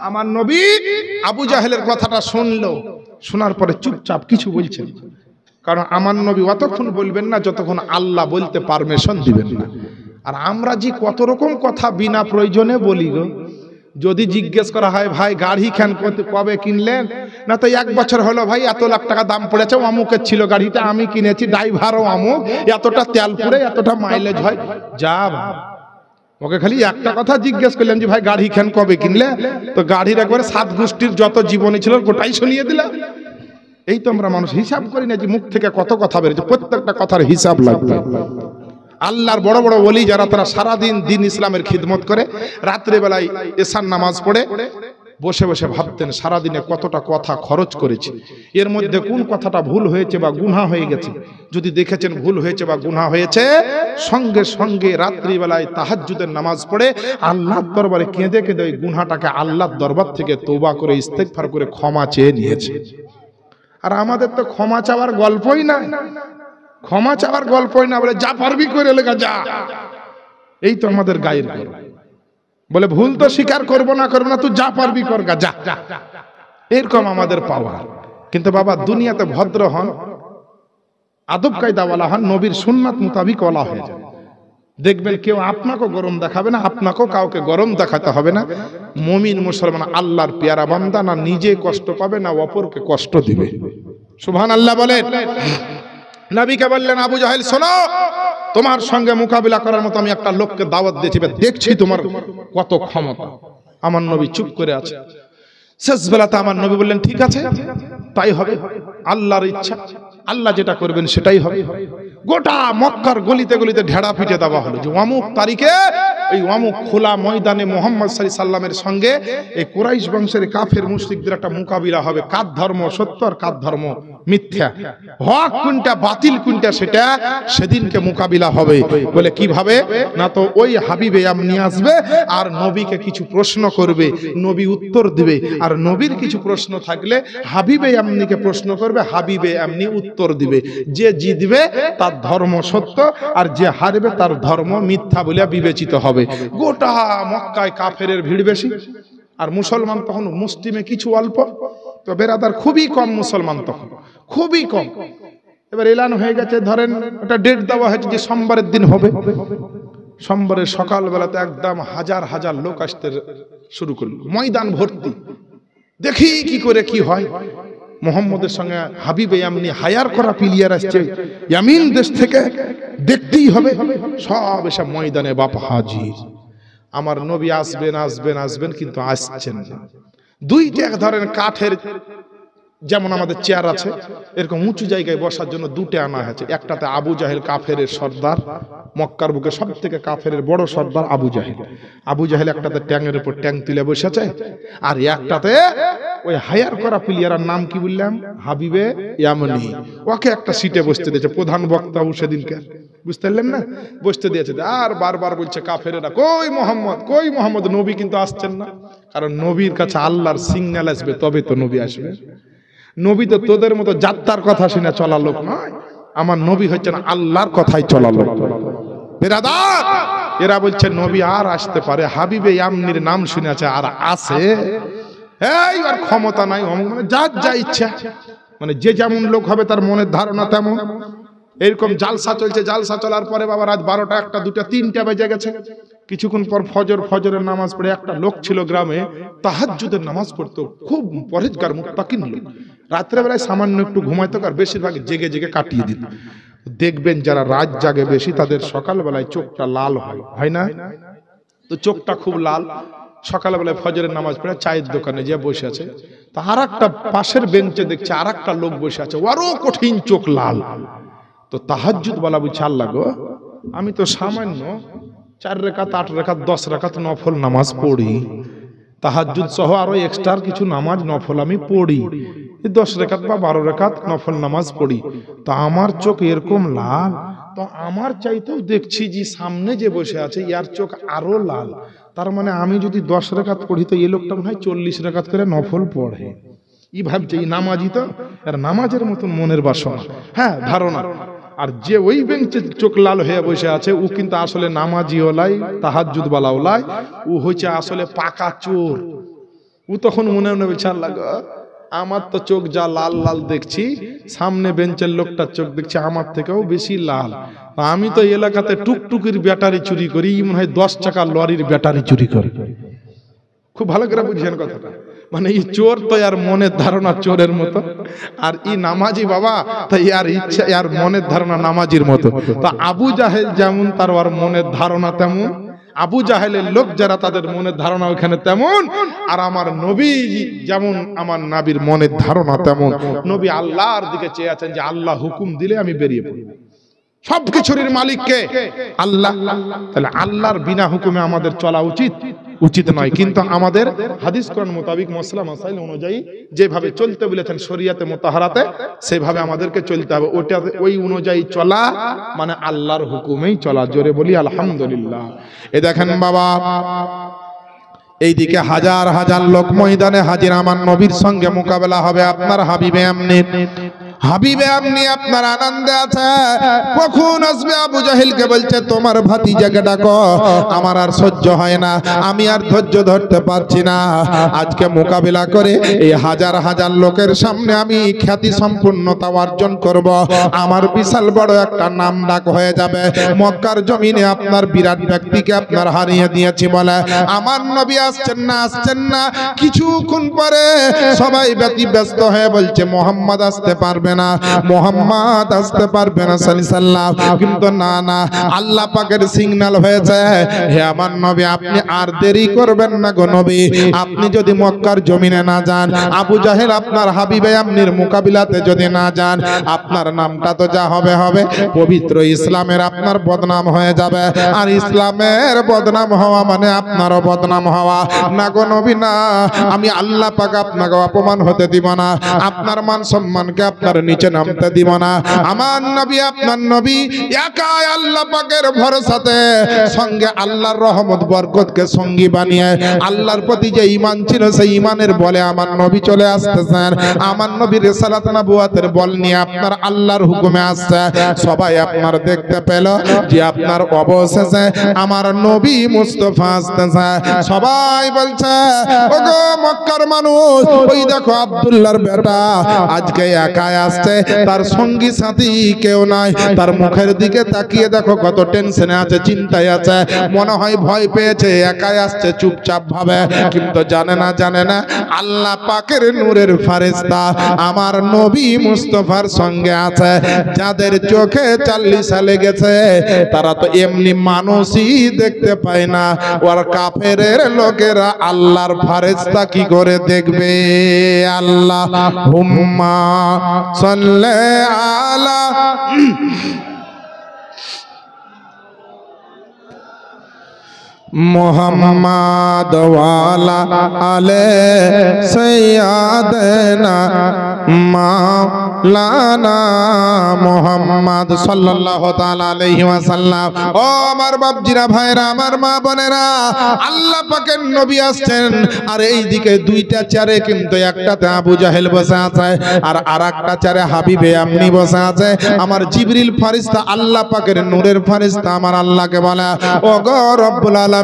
আমার নবী আবু জাহেলের কথাটা শুনলো, শোনার পরে চুপচাপ কিছু বলছেন, কারণ আমার নবী অতক্ষণ বলবেন না যতক্ষণ আল্লাহ বলতে পারমিশন দিবেন না। আর আমরা যে কত রকম কথা বিনা প্রয়োজনে বলি গো। যদি জিজ্ঞেস করা হয় ভাই গাড়ি খান কবে কিনলেন, না তো 1 বছর হলো ভাই, এত লাখ টাকা দাম পড়েছে, অমুকের ছিল গাড়িটা, আমি কিনেছি, ড্রাইভারও অমুক, এতটা তেল পুরে এতটা মাইলেজ হয়। যা ওকে খালি একটা কথা জিজ্ঞেস করলেন যে ভাই গাড়ি খান কবে কিনলে, তো গাড়ির একবারে 7 গোষ্ঠীর যত জীবনী ছিল গোটাই শুনিয়ে দিলাম। এই তো আমরা মানুষ হিসাব করি না যে মুখ থেকে কত কথা বেরোচ্ছে, প্রত্যেকটা কথার হিসাব লাগবে। আল্লাহর বড় বড় ওলি যারা, তারা সারাদিন দিন ইসলামের খিদমত করে, রাত্রে বেলায় এশার নামাজ পড়ে বসে বসে ভাবতেন সারাদিনে কতটা কথা খরচ করেছে, এর মধ্যে কোন কথাটা ভুল হয়েছে বা গুনাহ হয়ে গেছে। যদি দেখেছেন ভুল হয়েছে বা গুনাহ হয়েছে, সঙ্গে সঙ্গে রাত্রিবেলায় তাহাজ্জুদের নামাজ পড়ে আল্লাহর দরবারে কেঁদে কেঁদে ওই গুনাহটাকে আল্লাহর দরবার থেকে তওবা করে ইস্তেগফার করে ক্ষমা চেয়ে নিয়েছে। আর আমাদের তো ক্ষমা চাওয়ার গল্পই না, ক্ষমা চাওয়ার গল্পই না, বলে যা পারবি করে লেগা যা। এই তো আমাদের গায়ের গল্প, বলে ভুল তো স্বীকার করবো না তুই যা পারবি কর গা যা, এরকম আমাদের পাওয়ার। কিন্তু বাবা দুনিয়াতে ভদ্র হন, আদব কায়দাওয়ালা হন, নবীর সুন্নাত মোতাবিক ওয়ালা হয়ে যান। দেখবেন কেউ আপনাকেও গরম দেখাবে না, আপনাকেও কাউকে গরম দেখাতে হবে না। মুমিন মুসলমান আল্লাহর পেয়ারা বান্দা না নিজে কষ্ট পাবে না অপরকে কষ্ট দিবে। সুবহানাল্লাহ বলেন। নবীকে বললেন আবু জাহেল শোনো, তোমার সঙ্গে মোকাবিলা করার মতো আমি একটা লোককে দাওয়াত দিয়েছি, দেখছি তোমার কত ক্ষমতা। আমার নবী চুপ করে আছে। শেষ বেলাতে আমার নবী বললেন ঠিক আছে, তাই হবে, আল্লাহর ইচ্ছা, আল্লাহ যেটা করবেন সেটাই হবে। গোটা মক্কার গলিতে গলিতে ঢেড়া পিটে দেওয়া হলো যে অমুক তারিখে এই অমুক খোলা ময়দানে মুহাম্মদ সাল্লাল্লাহু আলাইহি সাল্লামের সঙ্গে এই কুরাইশ বংশের কাফের মুশরিকদের একটা মোকাবিলা হবে, কার ধর্ম সত্য আর কার ধর্ম মিথ্যা, হক কোনটা বাতিল কোনটা সেটা সেদিনকে মোকাবিলা হবে। বলে কিভাবে না, তো ওই হাবিবে আমনি আসবে আর নবীকে কিছু প্রশ্ন করবে, নবী উত্তর দিবে, আর নবীর কিছু প্রশ্ন থাকলে হাবিবে আমনিকে প্রশ্ন করবে, হাবিবে আমনি উত্তর দিবে। যে জিতবে তার ধর্ম সত্য আর যে হারবে তার ধর্ম মিথ্যা বলে বিবেচিত হবে। গোটা মক্কায় কাফেরের ভিড় বেশি আর মুসলমান তখন মুসলিমে কিছু অল্প, তো বেরাদার খুবই কম মুসলমান, তখন খুবই কম। এবার এলান হয়ে গেছে, ধরেন একটা ডেট দেওয়া হয়েছে যে সোমবারের দিন হবে। সোমবারের সকালবেলাতে একদম হাজার হাজার লোক আসতে শুরু করলো, ময়দান ভর্তি। দেখি কি করে কি হয়। মুহাম্মদের সঙ্গে হাবিবে আমনি হায়ার করা প্লেয়ার আসছে ইয়ামিন দেশ থেকে, দেখতেই হবে। সব এসব ময়দানে বাপ হাজির, আমার নবী আসবেন আসবেন আসবেন, কিন্তু আসছেন না। দুইটা এক ধরেন কাঠের, যেমন আমাদের চেয়ার আছে এরকম উঁচু জায়গায় বসার জন্য দুটো আনা হয়েছে। একটাতে আবু জাহেল কাফেরের সর্দার, মক্কার বুকে সব থেকে কাফের বড় সর্দার আবু জাহেল। আবু জাহেল একটাতে ট্যাংয়ের উপর ট্যাং তুলে বসেছে, আর একটাতে ওই হায়ার করা প্লেয়ারের নাম কি বললাম, হাবিবে ইয়ামনি, ওকে একটা সিটে বসতে দিয়েছে। প্রধান বক্তা সেদিনকে, বুঝতে পারলেন না, বসতে দিয়েছে। আর বারবার বলছে কাফেরেরা, কই মোহাম্মদ, কই মোহাম্মদ, নবী কিন্তু আসছেন না। কারণ নবীর কাছে আল্লাহর সিগন্যাল আসবে তবে তো নবী আসবে। নবী তো তোদের মতো যাত্রার কথা শুনে চলা লোক নয়, আমার নবী হচ্ছেন আল্লাহর কথাই চলা লোক। বেরাদার, এরা বলছে নবী আর আসতে পারে, হাবিবে ইয়ামনির নাম শুনেছে আর আসে, এই আর ক্ষমতা নাই, মানে যার যা ইচ্ছা, মানে যে যেমন লোক হবে তার মনের ধারণা তেমন। এরকম জালসা চলছে, জালসা চলার পরে বাবা রাত 12টা 1টা 2টা 3টা বেজে গেছে। কিছুক্ষণ পর ফজরের নামাজ পড়ে একটা লোক ছিল গ্রামে, তাহাজ্জুদের নামাজ পড়তো, খুব পরহেজগার মুত্তাকিন লোক। রাত্রেবেলায় সামান্য একটু ঘুমাইতো আর বেশিরভাগ জেগে জেগে কাটিয়ে দিত। দেখবেন যারা রাত জাগে বেশি তাদের সকালবেলায় চোখটা লাল হয় না? তো চোখটা খুব লাল। সকালবেলায় ফজরের নামাজ পড়ে চায়ের দোকানে যে বসে আছে, তা আর একটা পাশের বেঞ্চে দেখছে আর একটা লোক বসে আছে, আরো কঠিন চোখ লাল। তো তাহাজ্জুদ বলা বুঝছে, আল্লাহ গো, আমি তো সামান্য 4 রাকাত 8 রাকাত 10 রাকাত নফল নামাজ পড়ি, তাহাজ্জুদ সহ আরো এক্সট্রা কিছু নামাজ নফল আমি পড়ি, 10 রাকাত বা 12 রাকাত নফল নামাজ পড়ি, তা আমার চোখ এরকম লাল, তো আমার চাইতেও দেখছি যে সামনে যে বসে আছে ইয়ার চোখ আরো লাল। তার মানে আমি যদি 10 রাকাত পড়ি তো এই লোকটা মনে হয় 40 রাকাত করে নফল পড়ে। ই ভাবছে এই নামাজি, তো আর নামাজের মতন মনের বাসনা, হ্যাঁ ধারণা। আর যে ওই বেঞ্চে চোখ লাল হয়ে বসে আছে ও কিন্তু আসলে নামাজি ওলাই, তাহাজ্জুদ বালা ওলাই, ও হচ্ছে আসলে পাকা চোর। ও তখন মনে মনে বলছে, আল্লাহ গো, আমার তো চোখ যা লাল লাল দেখছি, সামনে বেঞ্চের লোকটার চোখ দেখছি আমার থেকেও বেশি লাল। আমি তো এলাকাতে টুকটুকির ব্যাটারি চুরি করি, মনে হয় 10 টাকা লরির ব্যাটারি চুরি করি। খুব ভালো করে বুঝছেন কথাটা, মানে এই চোর তো আর মনের ধারণা চোরের মতো, আর ই নামাজি বাবা তাই আর ইচ্ছা আর মনের ধারণা নামাজির মতো। তো আবু জাহেল যেমন তার আর মনের ধারণা তেমন, আবু জাহেলের লোক যারা তাদের মনের ধারণা ওখানে তেমন, আর আমার নবী যেমন আমার নাবির মনের ধারণা তেমন। নবী আল্লাহর দিকে চেয়ে আছেন যে আল্লাহ হুকুম দিলে আমি বেরিয়ে পড়ব। সবকিছুর মালিককে আল্লাহ, তাহলে আল্লাহর বিনা হুকুমে আমাদের চলা উচিত নয়। কিন্তু আমাদের হাদিস কোরআন মোতাবিক মসলা মাসাইল অনুযায়ী যেভাবে চলতে বলেছেন শরিয়াতে মুতাহারাতে, সেভাবে আমাদেরকে চলতে হবে। ওটা ওই অনুযায়ী চলা মানে আল্লাহর হুকুমেই চলা। জোরে বলি আলহামদুলিল্লাহ। এ দেখেন বাবা, এইদিকে হাজার হাজার লোক ময়দানে হাজির, আমার নবীর সঙ্গে মোকাবেলা হবে আপনার হাবিবে আমনি। হাবিবে আপনি আপনার আনন্দে আছে, কখন আসবে? আবু জাহেলকে বলছে তোমার ভাতিজাকে ডাকো, আমার আর সহ্য হয় না, আমি আর ধৈর্য ধরতে পারছি না। আজকে মোকাবিলা করে এই হাজার হাজার লোকের সামনে আমি খ্যাতি সম্পূর্ণতা অর্জন করব, আমার বিশাল বড় একটা নাম ডাক হয়ে যাবে। মক্কার জমিনে আপনার বিরাট ব্যক্তিকে আপনার হারিয়ে দিয়েছি বলে আমার নবী আসছেন না। কিছুক্ষণ পরে সবাই ব্যতিব্যস্ত হয়ে বলছে মোহাম্মদ আসতে পারবে পারবে না, মুহাম্মদ আসতে পারবে না সাল্লাল্লাহু। কিন্তু না না, আল্লাহ পাকের সিগন্যাল হয়েছে, হে আমার নবী আপনি আর দেরি করবেন না গো নবী। আপনি যদি মক্কার জমিনে না যান, আবু জাহেল আপনার হাবিবে আপনির মোকাবিলাতে যদি না যান, আপনার নামটা তো যা হবে হবে, পবিত্র ইসলামের আপনার বদনাম হয়ে যাবে। আর ইসলামের বদনাম হওয়া মানে আপনারও বদনাম হওয়া। না গো নবী না, আমি আল্লাহ পাক আপনাকে অপমান হতে দিব না, আপনার মান সম্মানকে আপনার নিচে নামতে দিব না। আমার নবী আপনার নবী একাই আল্লাহ পাকের ভরসাতে, সঙ্গে আল্লাহর রহমত বরকতকে সঙ্গী বানিয়ে আল্লাহর প্রতি যে ঈমান ছিল সেই ঈমানের বলে আমার নবী চলে আসতেছেন। আমার নবীর রিসালাত নবুয়তের বল নিয়ে আপনার আল্লাহর হুকুমে আসছে। সবাই আপনার দেখতে পেল যে আপনার অবশেষে আমার নবী মুস্তাফা আসতেছে। সবাই বলছে ওগো মক্কার মানুষ, ওই দেখো আব্দুল্লাহর বেটা আজকে একাই আসছে, তার সঙ্গী সাথী কেউ নাই। তার মুখের দিকে তাকিয়ে দেখো কত টেনশনে আছে, চিন্তায় আছে, মনে হয় ভয় পেয়েছে, একাই আসছে চুপচাপ ভাবে। কিন্তু জানে না আল্লাহ পাকের নূরের ফেরেশতা আমার নবী মুস্তাফার সঙ্গে আছে। যাদের চোখে 40 সালে গেছে তারা তো এমনি মানুষই দেখতে পায় না, ওর কাফেরের লোকেরা আল্লাহর ফেরেশতা কি করে দেখবে? আল্লাহুম্মা সাল্লি আলা মুহাম্মাদ ওয়ালা আলে সাইয়্যিদানা মাওলানা মুহাম্মদ সাল্লাল্লাহু তাআলা আলাইহি ওয়াসাল্লাম। ও আমার বাপজিরা ভাইরা, আমার মা বোনেরা, আল্লাহ পাকের নবী আসছেন। আর এই দিকে দুইটা চেয়ারে কিন্তু একটাতে আবু জাহেল বসে আছে আর আরেকটা চেয়ারে হাবিবে আপনি বসে আছে। আমার জিবরিল ফেরেশতা আল্লাহ পাকের নূরের ফেরেশতা আমার আল্লাহকে বলে, ও গো রব্বুল আলামিন,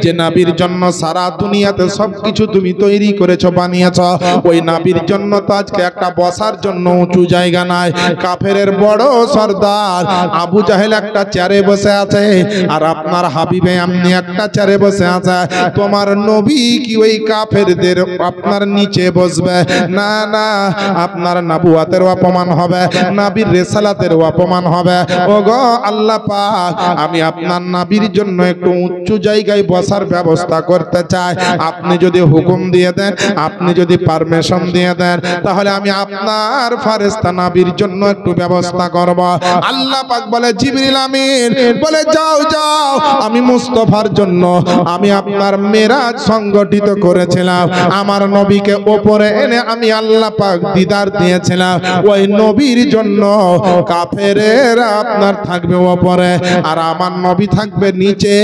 যে নবীর জন্য সারা দুনিয়াতে সবকিছু তুমি তৈরি করেছো, বানিয়েছো, ওই নবীর জন্য তো আজকে একটা বসার জন্য উঁচু জায়গা নাই। কাফেরের বড় সর্দার আবু জাহেল একটা চেয়ারে বসে আছে আর আপনার হাবিবে আপনি একটা চেয়ারে বসে আছে। তোমার নবী কি ওই কাফেরদের আপনার নিচে বসবে? না না, আপনার নবুয়তের অপমান হবে, নবীর রিসালাতের অপমান হবে। ওগো আল্লাহ পাক, আমি আপনার নবীর জন্য একটু উঁচু জায়গায় বসার ব্যবস্থা করতে চাই। আপনি যদি হুকুম দিয়ে দেন, আপনি যদি পারমিশন দিয়ে দেন, তাহলে আমি আপনার ফেরেশতা নবীর জন্য একটু ব্যবস্থা করব। আল্লাহ পাক বলে, জিবরিল আমিন বলে যাও যাও, আমি মুস্তাফার জন্য আমি আপনার মেরাজ সংগঠিত করেছিলাম। আমার নবীকে উপরে এনে আমি আল্লাহ পাক দিদার দিয়েছিলাম। ওই নবীর জন্য কাফেরেরা আপনার থাকবে উপরে আর আমার নবী থাকবে নিচে।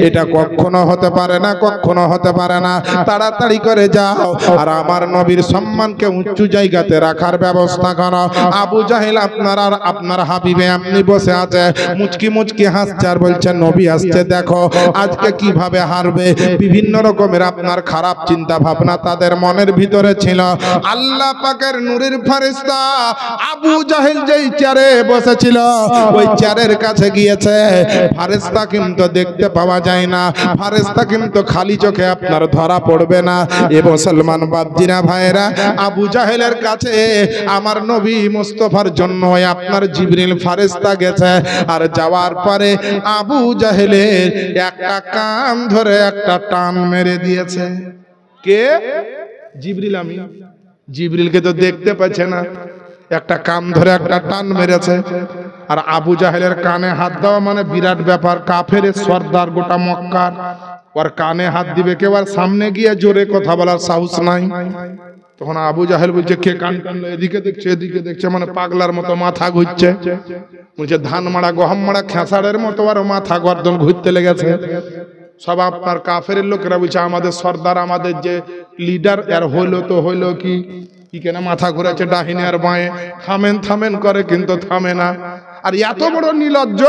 এটা কখনো হতে পারে না, কখনো হতে পারে না। তাড়াতাড়ি করে যাও আর আমার নবীর সম্মানকে উঁচু জায়গাতে রাখার ব্যবস্থা করো। আবু জাহেল আপনার আর আপনার হাবিবে আপনি বসে আছে, মুচকি মুচকি হাসছে আর বলছে নবী আসছে, দেখো আজকে কিভাবে হারবে। বিভিন্ন রকমের আপনার খারাপ চিন্তা ভাবনা তাদের মনের ভিতরে ছিল। আল্লাহ পাকের নূরের ফেরেশতা আবু জাহেল যেই চেয়ারে বসেছিল ওই চেয়ারের কাছে গিয়েছে। ফেরেশতা কিন্তু দেখতে পাওয়া যায় না, ফেরেশতা কিন্তু খালি চোখে আপনার ধরা পড়বে না। এ মুসলমান বাপজিরা ভাইরা, আবু জাহেলের কাছে আমার নবী মুস্তাফার জন্য আপনার জিবরিল ফেরেশতা গেছে। আর যাওয়ার পরে আবু জাহেলের একটা কান ধরে একটা টান মেরে দিয়েছে। কে? জিবরিল আমিন। জিবরিলকে তো দেখতে পাচ্ছে না, একটা কান ধরে একটা টান মেরেছে। আর আবু জাহেলের কানে হাত দেওয়া মানে বিরাট ব্যাপার। কাফেরের সর্দার গোটা মক্কার, ওর কানে হাত দিবে কেউ, আর সামনে গিয়ে জোরে কথা বলার সাহস নাই। তখন আবু জাহেল বলছে কে কান টানলো? এদিকে দেখছে এদিকে দেখছে, মানে পাগলার মতো মাথা ঘুরছে। বলছে ধান মারা গহম মারা খেসাড়ের মতো আর মাথা গর্দন ঘুরতে লেগেছে। সব আপনার কাফেরের লোকেরা বলছে আমাদের সর্দার, আমাদের যে লিডার, এর হইলো তো হইলো কি কেন মাথা ঘুরেছে ডাহিনে আর বাঁয়ে, থামেন থামেন করে কিন্তু থামে না। আর এত বড় নির্লজ্জ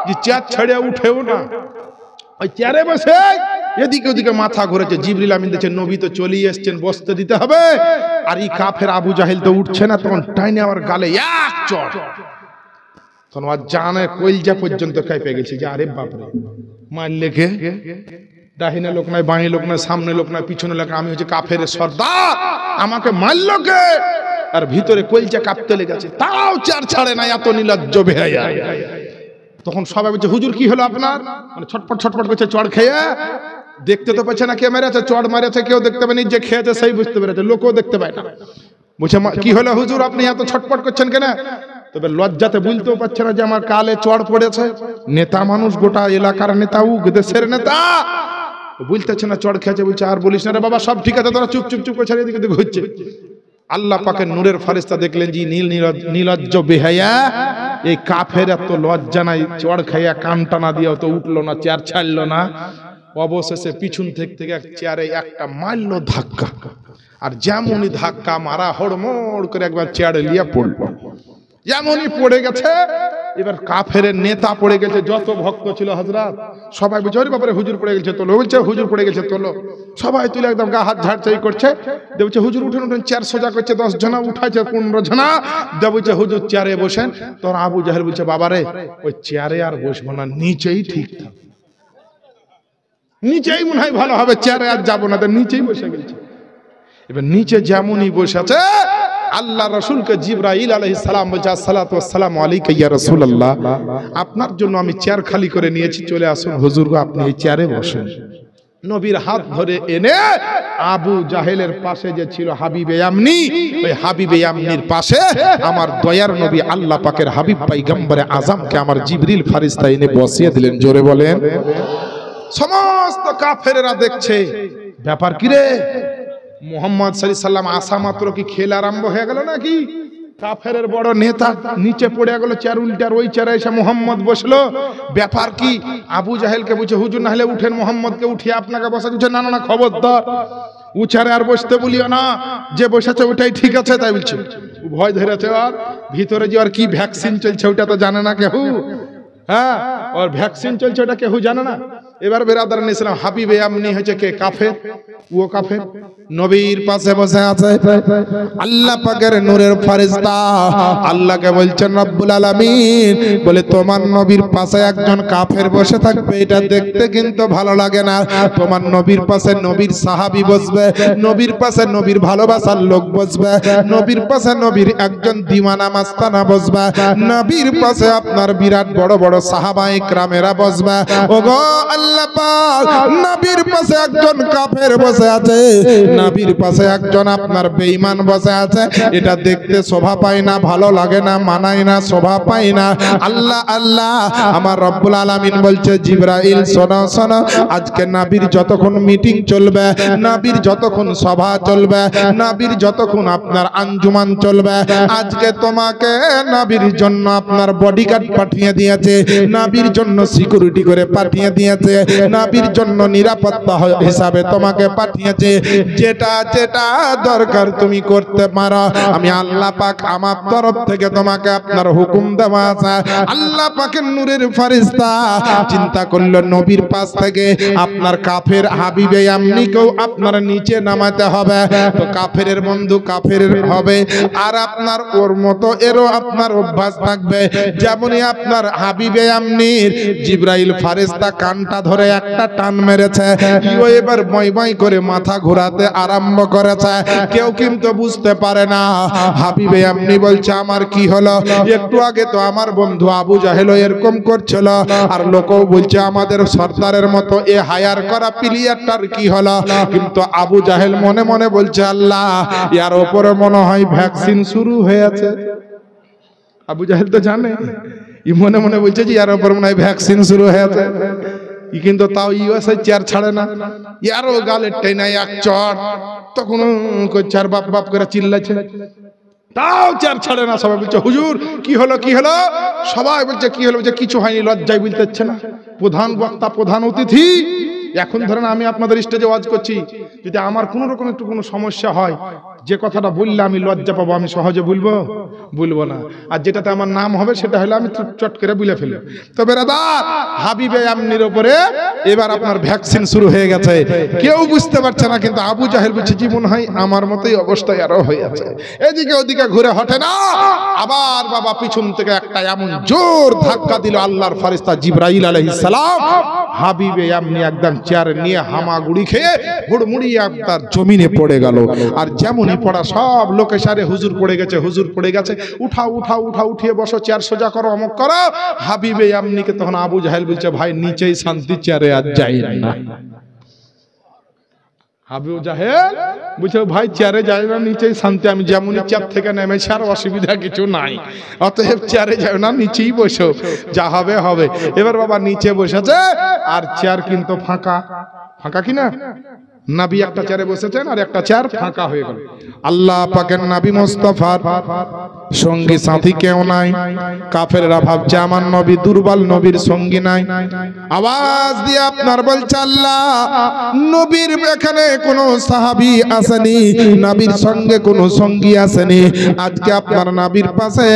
যে চেয়ার ছেড়ে উঠেও না, ওই চেয়ারে বসে এদিকে ওদিকে মাথা ঘুরেছে। জিবরিল আমিন দেখছে নবী তো চলেই এসছেন, বসতে দিতে হবে। আর এই কাফের আবু জাহেল তো উঠছে না, তখন টাইনে আমার গালে এক চড়, তখন আর জানে কইলজা পর্যন্ত কাঁপে গেছে যে আরে বাপরে, মারলে কে? ডাহিনে লোক নাই, বাঁয়ে লোক নাই, সামনে লোক নাই, পিছনে লোক, আমি হচ্ছে কাফের সর্দার, আমাকে মারলো কে? আর ভিতরে কলজা কাঁপতে লেগেছে, তাও চেয়ার ছাড়ে না, এত নির্লজ্জ বেহায়া। তখন সবাই বলছে হুজুর কি হলো আপনার, মানে ছটপট ছটপট করছে চড় খেয়ে। দেখতে তো পাচ্ছে না কে মেরেছে, চড় মারেছে কেউ দেখতে পায়নি, যে খেয়েছে সেই বুঝতে পেরেছে, লোকও দেখতে পায় না। বলছে কি হলো হুজুর আপনি এত ছটপট করছেন কেন? তবে লজ্জাতে বলতেও পারছে না যে আমার কালে চড় পড়েছে। নেতা মানুষ, গোটা এলাকার নেতা, দেশের নেতা, বলতেছে না চড় খেয়েছে। বলছে আর বলিস না রে বাবা, সব ঠিক আছে, তোরা চুপ চুপ চুপ করে এদিকে ঘুরছে। আল্লাহ পাকের নূরের ফারিস্তা দেখলেন যে নির্লজ্জ বেহায়া, এই কাফের এত লজ্জা নাই, চড় খাইয়া কান টানা দিয়েও তো উঠলো না, চেয়ার ছাড়লো না। অবশেষে পিছন থেকে চেয়ারে একটা মারলো ধাক্কা, আর যেমনই ধাক্কা মারা হড়মড় করে একবার চেয়ারে লিয়ে পড়লো। যেমনই পড়ে গেছে, এবার কাফের নেতা পড়ে গেছে, যত ভক্ত ছিল হযরত সবাই বলছে ওরে বাবারে হুজুর পড়ে গেছে তোলো, বলছে হুজুর পড়ে গেছে তোলো। সবাই তুলে একদম গা হাত ঝাড়ছাই করছে। বলছে হুজুর উঠেন উঠেন, চেয়ার সোজা করছে, 10 জনা উঠাইছে, 15 জনা। বলছে হুজুর চেয়ারে বসেন। তোর আবু জাহেল বলছে বাবারে ওই চেয়ারে আর বসবো না, নিচেই ঠিক থাক, নিচেই মনে হয় ভালো হবে, চেয়ারে আর যাবো না, নিচেই বসে গেছে। এবার নিচে যেমনই বসেছে, আল্লাহ রাসূলকে জিবরাইল আলাইহিস সালাম বলছে আসসালাতু ওয়াসসালামু আলাইকা ইয়া রাসূলুল্লাহ, আপনার জন্য আমি চেয়ার খালি করে নিয়েছি, চলে আসুন হুজুর গো, আপনি এই চেয়ারে বসেন। নবীর হাত ধরে এনে আবু জাহেলের পাশে যে ছিল হাবিবে ইয়ামনি, ওই হাবিবে ইয়ামনির পাশে আমার দয়ার নবী আল্লাহ পাকের হাবিব পয়গম্বরে আজমকে আমার জিবরিল ফেরেশতা এনে বসিয়ে দিলেন। জোরে বলেন। সমস্ত কাফেররা দেখছে, ব্যাপার কি রে, মুহাম্মদ সাল্লাল্লাহু আলাইহি সাল্লাম আসা মাত্র কি খেল আরম্ভ হয়ে গেল নাকি? কাফেরের বড় নেতা নিচে পড়ে গেল, চেয়ার উল্টার ওই চেয়ারে এসে মুহাম্মদ বসলো, ব্যাপার কি? আবু জাহেলকে বলছে হুজুর না হলে উঠেন, মুহাম্মদকে উঠিয়ে আপনাকে বসা দিচ্ছে। না না না, খবরদার, উচারে আর বসতে বলিও না, যে বসেছে ওটাই ঠিক আছে। তাই বলছে, ভয় ধরেছে, আর ভিতরে যে আর কি ভ্যাকসিন চলছে ওটা তো জানে না কেউ। হ্যাঁ, ওর ভ্যাকসিন চলছে ওটা কেউ জানে না। এবার বেরাদারান ইসলাম, হাবিবে ইয়ামনি হচ্ছে কে? কাফের। ও কাফের নবীর পাশে বসে আছে, আল্লাহ পাকের নূরের ফেরেশতা আল্লাহকে বলছেন রব্বুল আলামিন বলে তোমার নবীর পাশে একজন কাফের বসে থাকবে, এটা দেখতে কিন্তু ভালো লাগে না। তোমার নবীর পাশে নবীর সাহাবী বসবে, নবীর পাশে নবীর ভালোবাসার লোক বসবে, নবীর পাশে নবীর একজন দিওয়ানা মাস্তানা বসবে, নবীর পাশে আপনার বিরাট বড় বড় সাহাবায়ে কেরামেরা বসবে। ওগো আল্লাহ পাক, নবীর পাশে একজন কাফের বসে আছে, নবীর পাশে একজন আপনার বেঈমান বসে আছে, এটা দেখতে শোভা পায় না, ভালো লাগে না, মানায় না, শোভা পায় না। আল্লাহ আল্লাহ আমার রব্বুল আলামিন বলছে জিবরাইল শোনো শোনো, আজকে নবীর যতক্ষণ মিটিং চলবে, নবীর যতক্ষণ সভা চলবে, নবীর যতক্ষণ আপনার আঞ্জুমান চলবে, আজকে তোমাকে নবীর জন্য আপনার বডিগার্ড পাঠিয়ে দিয়েছে, নবীর জন্য সিকিউরিটি করে পাঠিয়ে দিয়েছে, নবীর জন্য নিরাপত্তা হিসাবে তোমাকে পাঠিয়েছে। যেটা যেটা দরকার তুমি করতে পারো, আমি আল্লাহ পাক আমার তরফ থেকে তোমাকে আপনার হুকুম দেওয়া আছে। আল্লাহ পাকের নূরের ফেরেশতা চিন্তা করলো নবীর পাশ থেকে আপনার কাফের হাবিবে ইয়ামনিকেও আপনার নিচে নামাতে হবে, তো কাফেরের বন্ধু কাফের হবে, আর আপনার ওর মতো এরও আপনার অভ্যাস থাকবে। যেমনই আপনার হাবিবে ইয়ামনির জিবরাইল ফেরেশতা কানটা ধরে একটা টান মেরেছে, ও এবার বই বই করে মাথা ঘোরাতে আরম্ভ করেছে, কেউ কিন্তু বুঝতে পারে না। হাবিবে ইয়ামনি বলছে আমার কি হলো, একটু আগে তো আমার বন্ধু আবু জাহেল এরকম করছিল, আর লোকও বলছে আমাদের সর্দারের মতো এ হায়ার করা প্লেয়ারটার কি হলো। কিন্তু আবু জাহেল মনে মনে বলছে আল্লাহ, ইয়ার উপরে মনে হয় ভ্যাকসিন শুরু হয়েছে। আবু জাহেল তো জানে, ই মনে মনে বলছে যে ইয়ার উপর মনে হয় ভ্যাকসিন শুরু হয়েছে, কিন্তু তাও ইউএসএ চেয়ার ছাড়ে না, ইয়ারও গালে টেনে এক চড়, তখন চার বাপ বাপ করে চিল্লাছে, তাও চেয়ার ছাড়ে না। সবাই বলছে হুজুর কি হলো কি হলো, সবাই বলছে কি হলো, বলছে কিছু হয়নি, লজ্জায় বলতে হচ্ছে না। প্রধান বক্তা প্রধান অতিথি, এখন ধরেন আমি আপনাদের স্টেজে ওয়াজ করছি, যদি আমার কোনো রকম একটু কোনো সমস্যা হয়, যে কথাটা বললে আমি লজ্জা পাবো, আমি সহজে বলবো না, আর যেটাতে আমার নাম হবে সেটা হলে আমি চট করে বলে ফেলবো। তো বেরাদার, হাবিবে ইয়ামনির উপরে এবার আপনার ভ্যাকসিন শুরু হয়ে গেছে, কেউ বুঝতে পারছে না, কিন্তু আবু জাহেল বলছে জীবন হয় আমার মতোই অবস্থা আরো হয়ে আছে, এদিকে ওদিকে ঘুরে হটে না। আবার বাবা পিছন থেকে একটা এমন জোর ধাক্কা দিল আল্লাহর ফেরেশতা জিবরাইল আলাইহিস সালাম, হাবিবে এমনি একদম চেয়ারে নিয়ে হামাগুড়ি খেয়ে হুড়মুড়িয়ে আপনার জমিনে পড়ে গেল। আর যেমনই পড়া সব লোকে সারে হুজুর পড়ে গেছে, হুজুর পড়ে গেছে, উঠাও উঠাও উঠাও, উঠিয়ে বসো, চেয়ার সোজা করো, অমুক করো। হাবিবে এমনিকে তখন আবু জাহেল বলছে, ভাই নিচেই শান্তি, চেয়ারে আর যাই না। আবু জাহেল বলছে, ভাই চেয়ারে যাই না, নিচেই শান্তি, আমি যেমনই চেয়ার থেকে নেমেছি আর অসুবিধা কিছু নাই, অতএব চেয়ারে যাও না, নিচেই বসো, যা হবে হবে। এবার বাবা নিচে বসেছে আর চেয়ার কিন্তু ফাঁকা, ফাঁকা কিনা, নবী একটা চেয়ারে বসেছেন আর একটা চেয়ার ফাঁকা হয়ে গেল। আল্লাহ পাকের নবী মুস্তাফার সঙ্গী সাথী কেউ নাই। কাফেররা ভাবছে আমার নবী দুর্বল, নবীর সঙ্গী নাই। আওয়াজ দিয়ে আপনার বলছে, আল্লাহ নবীর এখানে কোনো সাহাবী আসেনি, নবীর সঙ্গে কোনো সঙ্গী আসেনি। আজকে আপনার নবীর পাশে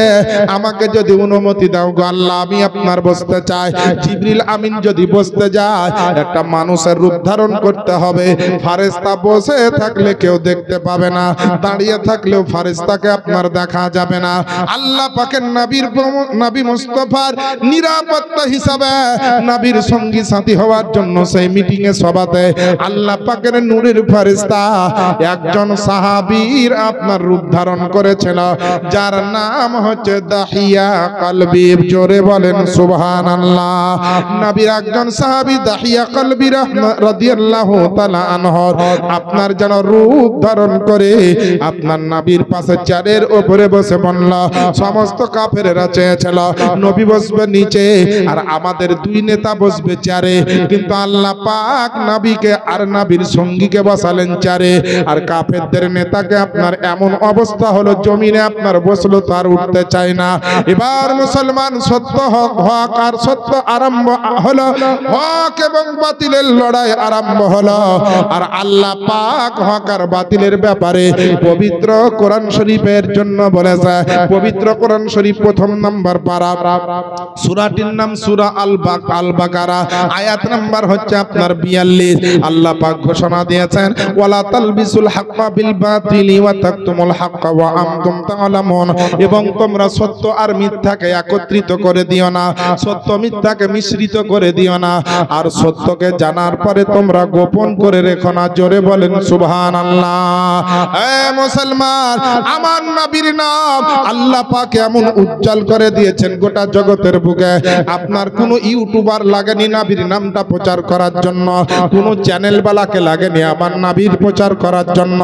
আমাকে যদি অনুমতি দাও গো আল্লাহ, আমি আপনার বসতে চাই। জিবরিল আমিন যদি বসতে যায়, একটা মানুষের রূপ ধারণ করতে হবে। ফারেস্তা বসে থাকলে কেউ দেখতে পাবে না, দাঁড়িয়ে থাকলেও ফারেস্তাকে আপনার দেখা যাবে না। আল্লাহ পাকের নবী মুস্তাফার নিরাপত্তা হিসাবে নবীর সঙ্গী সাথী হওয়ার জন্য সেই মিটিং এ সভাতে আল্লাহ পাকের নূরের ফারেস্তা একজন সাহাবীর আপনার রূপ ধারণ করেছিল, যার নাম হচ্ছে দাহিয়া কলবি। জোরে বলেন সুবহানাল্লাহ। নবীর একজন সাহাবী দাহিয়া কলবি রাদিয়াল্লাহু তাআলা আনহু আপনার যেন রূপ ধারণ করে আপনার নবীর পাশে চেয়ারের উপরে বসে বলল। সমস্ত কাফেররা চেয়েছিল নবী বসবে নিচে আর আমাদের দুই নেতা বসবে চেয়ারে, কিন্তু আল্লাহ পাক নবীকে আর নবীর সঙ্গীকে বসালেন চেয়ারে। আর কাফেরদের নেতাকে আপনার এমন অবস্থা হলো, জমিনে আপনার বসলো তো আর উঠতে চায় না। এবার মুসলমান সত্য হক আর সত্য আরম্ভ হলো, হক এবং বাতিলের লড়াই আরম্ভ হলো। আর আল্লাহ পাক হক আর বাতিলের ব্যাপারে পবিত্র কোরআন শরীফের জন্য বলেছে। পবিত্র কোরআন শরীফ প্রথম নাম্বার পারা, সূরাটির নাম সূরা আল বাকারা, আয়াত নাম্বার হচ্ছে আপনার 42। আল্লাহ পাক ঘোষণা দিয়েছেন, ওয়ালা তালবিসুল হাক্কা বিল বাতিলি ওয়া তাকতুমুল হাক্কা ওয়া আনতুম তা'লামুন। এবং তোমরা সত্য আর মিথ্যাকে একত্রিত করে দিও না, সত্য মিথ্যাকে মিশ্রিত করে দিও না, আর সত্যকে জানার পরে তোমরা গোপন করে রেখো না। জোরে বলেন সুবহানাল্লাহ। এ মুসলমান, আমার নবীর নাম আল্লাহ পাক এমন উজ্জ্বল করে দিয়েছেন গোটা জগতের বুকে। আপনার কোনো ইউটিউবার লাগেনি নবীর নামটা প্রচার করার জন্য, কোনো চ্যানেলওয়ালাকে লাগেনি আমার নবীর প্রচার করার জন্য,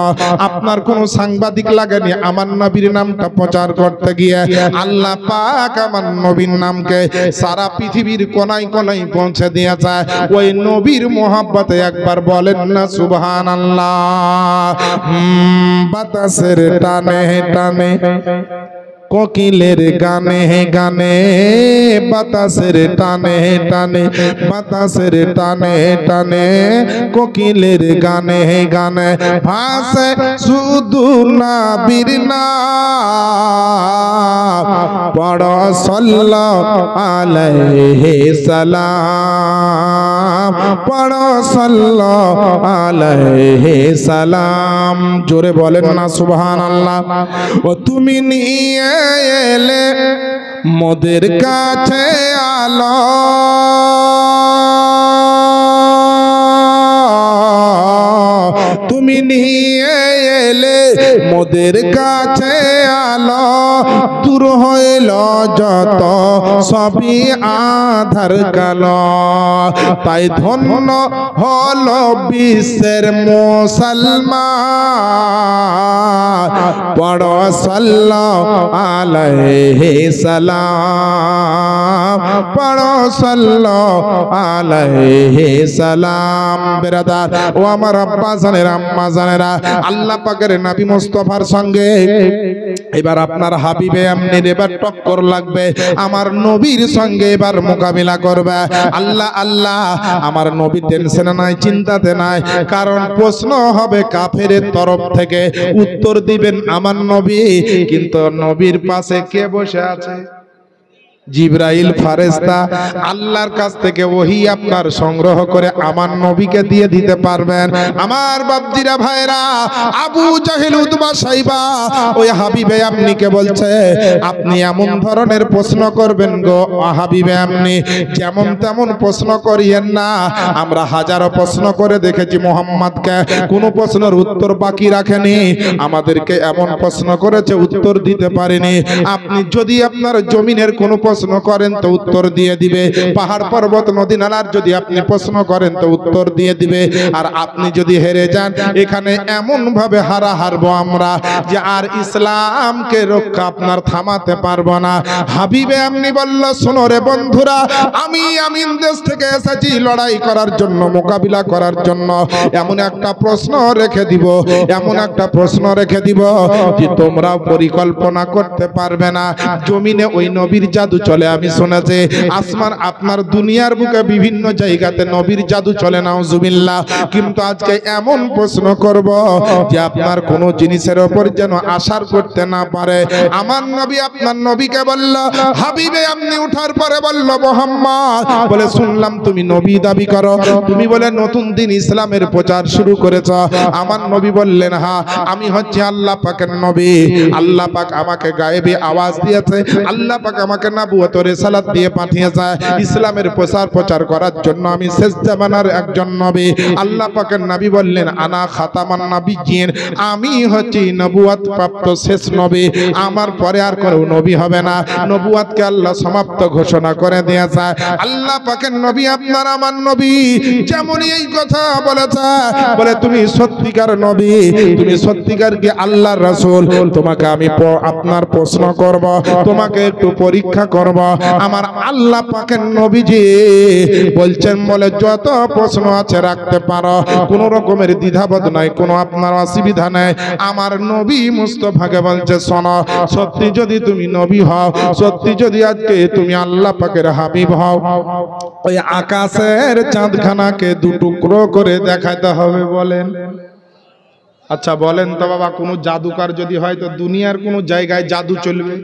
আপনার কোনো সাংবাদিক লাগেনি আমার নবীর নামটা প্রচার করতে গিয়ে। আল্লাহ পাক আমার নবীর নামকে সারা পৃথিবীর কোনায় কোনায় পৌঁছে দিয়েছে। ওই নবীর মোহাব্বতে একবার বলেন না সুবহানাল্লাহ। বাতাসের টানে টানে কোকিলের গানে গানে, বাতাসের টানে টানে, বাতাসের টানে টানে কোকিলের গানে গানে, ভাসে শুধু নবীর নাম, পড়ো সাল্লাল্লাহু আলাইহি সালাম, পড়ো সাল্লাল্লাহু আলাইহি সালাম। জোরে বলেন না সুবহানাল্লাহ। ও তুমি নিয়ে এলে মোদের কাছে আলো, তুমি নিয়ে এলে মোদের কাছে আলো, দূর হইল যত সবই আধার কালো। তাই ধন্য হলো বিশ্বের মুসলমান, পড়ো সাল্লাল্লাহু আলাইহি সালাম, পড়ো সাল্লাল্লাহু আলাইহি সালাম। বেরাদার ও আমার আব্বা জানেরা, আম্মা জানেরা, আল্লাহ পাকের নবী মুস্তাফার সঙ্গে এবার আপনার হাবিবে এমনির এবার টক্কর লাগবে, আমার নবীর সঙ্গে এবার মোকাবিলা করবে। আল্লাহ আল্লাহ, আমার নবী টেনশনে নাই, চিন্তাতে নাই, কারণ প্রশ্ন হবে কাফেরের তরফ থেকে, উত্তর দিবেন আমার নবী। কিন্তু নবীর পাশে কে বসে আছে? জিবরাইল ফারেস্তা আল্লাহর কাছ থেকে ওহী আপনার সংগ্রহ করে আমার নবীকে দিয়ে দিতে পারবেন। আমার বাপজিরা ভাইরা, আবু জাহেল উতবা সাইবা ওই হাবিবে আপনিকে বলছে আপনি এমন ধরনের প্রশ্ন করবেন গো হাবিবে, আপনি যেমন তেমন প্রশ্ন করিয়েন না। আমরা হাজারো প্রশ্ন করে দেখেছি মুহাম্মদকে, কোনো প্রশ্নের উত্তর বাকি রাখেনি। আমাদেরকে এমন প্রশ্ন করেছে উত্তর দিতে পারেনি। আপনি যদি আপনার জমিনের কোনো প্রশ্ন করেন তো উত্তর দিয়ে দিবে, পাহাড় পর্বত নদী নালার যদি আপনি প্রশ্ন করেন তো উত্তর দিয়ে দিবে। আর আপনি যদি হেরে যান, এখানে এমন ভাবে হারবো আমরা যে আর ইসলামকে রক্ষা আপনার থামাতে পারবো না। হাবিবে আপনি বলল, শোনো রে বন্ধুরা, আমি আমিন দেশ থেকে এসেছি লড়াই করার জন্য, মোকাবিলা করার জন্য। এমন একটা প্রশ্ন রেখে দিব, এমন একটা প্রশ্ন রেখে দিব যে তোমরা পরিকল্পনা করতে পারবে না। জমিনে ওই নবীর জাদু চলে, আমি শুনেছি। আসমান আপনার দুনিয়ার বুকে বিভিন্ন জায়গাতে নবীর জাদু চলে, নাউজুবিল্লাহ। কিন্তু আজকে এমন প্রশ্ন করব যে আপনার কোনো জিনিসের উপর যেন আশার করতে না পারে। আমার নবী আপনার নবীকে বলল, হাবিবে আপনি উঠার পরে বলল, মুহাম্মদ বলে শুনলাম তুমি নবী দাবি করো, তুমি বলে নতুন দিন ইসলামের প্রচার শুরু করেছ। আমার নবী বললেন, হ্যাঁ আমি হচ্ছে আল্লাহ পাকের নবী। আল্লাহ পাক আমাকে গায়েবী আওয়াজ দিয়েছে, আল্লাহ পাক আমাকে নবুয়ত রিসালাত দিয়ে পাঠিয়েছে ইসলামের প্রচার করার জন্য। আমি শেষ জামানার একজন নবী। আল্লাহ পাকের নবী বললেন, আনা খাতামান নবিয়্যিন, আমি হচ্ছি নবুয়ত প্রাপ্ত শেষ নবী, আমার পরে আর কোনো নবী হবে না। নবুয়তকে আল্লাহ সমাপ্ত ঘোষণা করে দিয়েছে। আল্লাহ পাকের নবী আপনার আমার নবী যেমনই এই কথা বলেছে, বলে তুমি সত্যিকার নবী, তুমি সত্যিকার কি আল্লাহর রাসূল, তোমাকে আমি আপনার প্রশ্ন করব, তোমাকে একটু পরীক্ষা করব। আমার আল্লাহ পাকের নবীজি বলছেন, বলে যত প্রশ্ন আছে রাখতে পারো, কোনো রকমের দ্বিধাবোধ নাই, কোনো আপনার অসুবিধা নাই। আমার নবী মুস্তাফাকে বলছে, শোনো, সত্যি যদি তুমি নবী হও, সত্যি যদি আজকে তুমি আল্লাহ পাকের হাবিব হও, ওই আকাশের চাঁদখানাকে দু টুকরো করে দেখাতে হবে। বলেন, আচ্ছা বলেন তো বাবা, কোনো জাদুকার যদি হয় তো দুনিয়ার কোনো জায়গায় জাদু চলবে,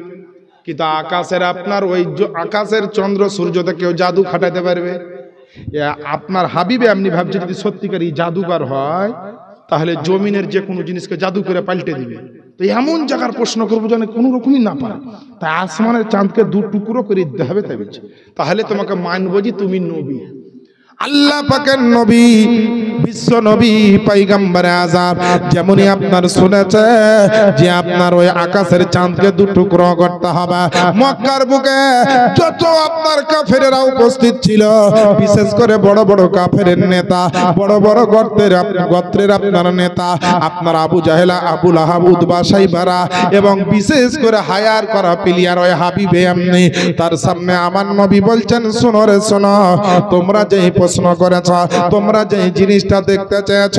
কিন্তু আকাশের আপনার ওই আকাশের চন্দ্র সূর্যতে কেউ জাদু খাটাতে পারবে? আপনার হাবিবে আপনি ভাবছেন যদি সত্যিকারই জাদুকার হয়, তাহলে জমিনের যে কোনো জিনিসকে জাদু করে পাল্টে দিবে। তো এমন জায়গার প্রশ্ন করবো যেন কোনো রকমই না পারে, তাই আসমানের চাঁদকে দু টুকরো করে দিতে হবে। তাহলে তোমাকে মানবো যে তুমি নবী। আল্লাহ পাকের নবী, বিশ্ব নবী, পয়গম্বর আযম যেমনই আপনার শুনেছে যে আপনার ওই আকাশের চাঁদকে দু টুকরো করতে হবে। মক্কার বুকে যত আপনার কাফেরেরা উপস্থিত ছিল, বিশেষ করে বড় বড় কাফেরের নেতা, বড় বড় গোত্রের আপনার নেতা, আপনার আবু জাহেল, আবু লাহাব, উতবা, সাইবারা এবং বিশেষ করে হায়ার করা প্লেয়ার ওই হাবিবে আপনি, তার সামনে আমার নবী বলছেন, শোনো রে শোনো, তোমরা যে প্রশ্ন করেছ, তোমরা যে জিনিসটা দেখতে চেয়েছ,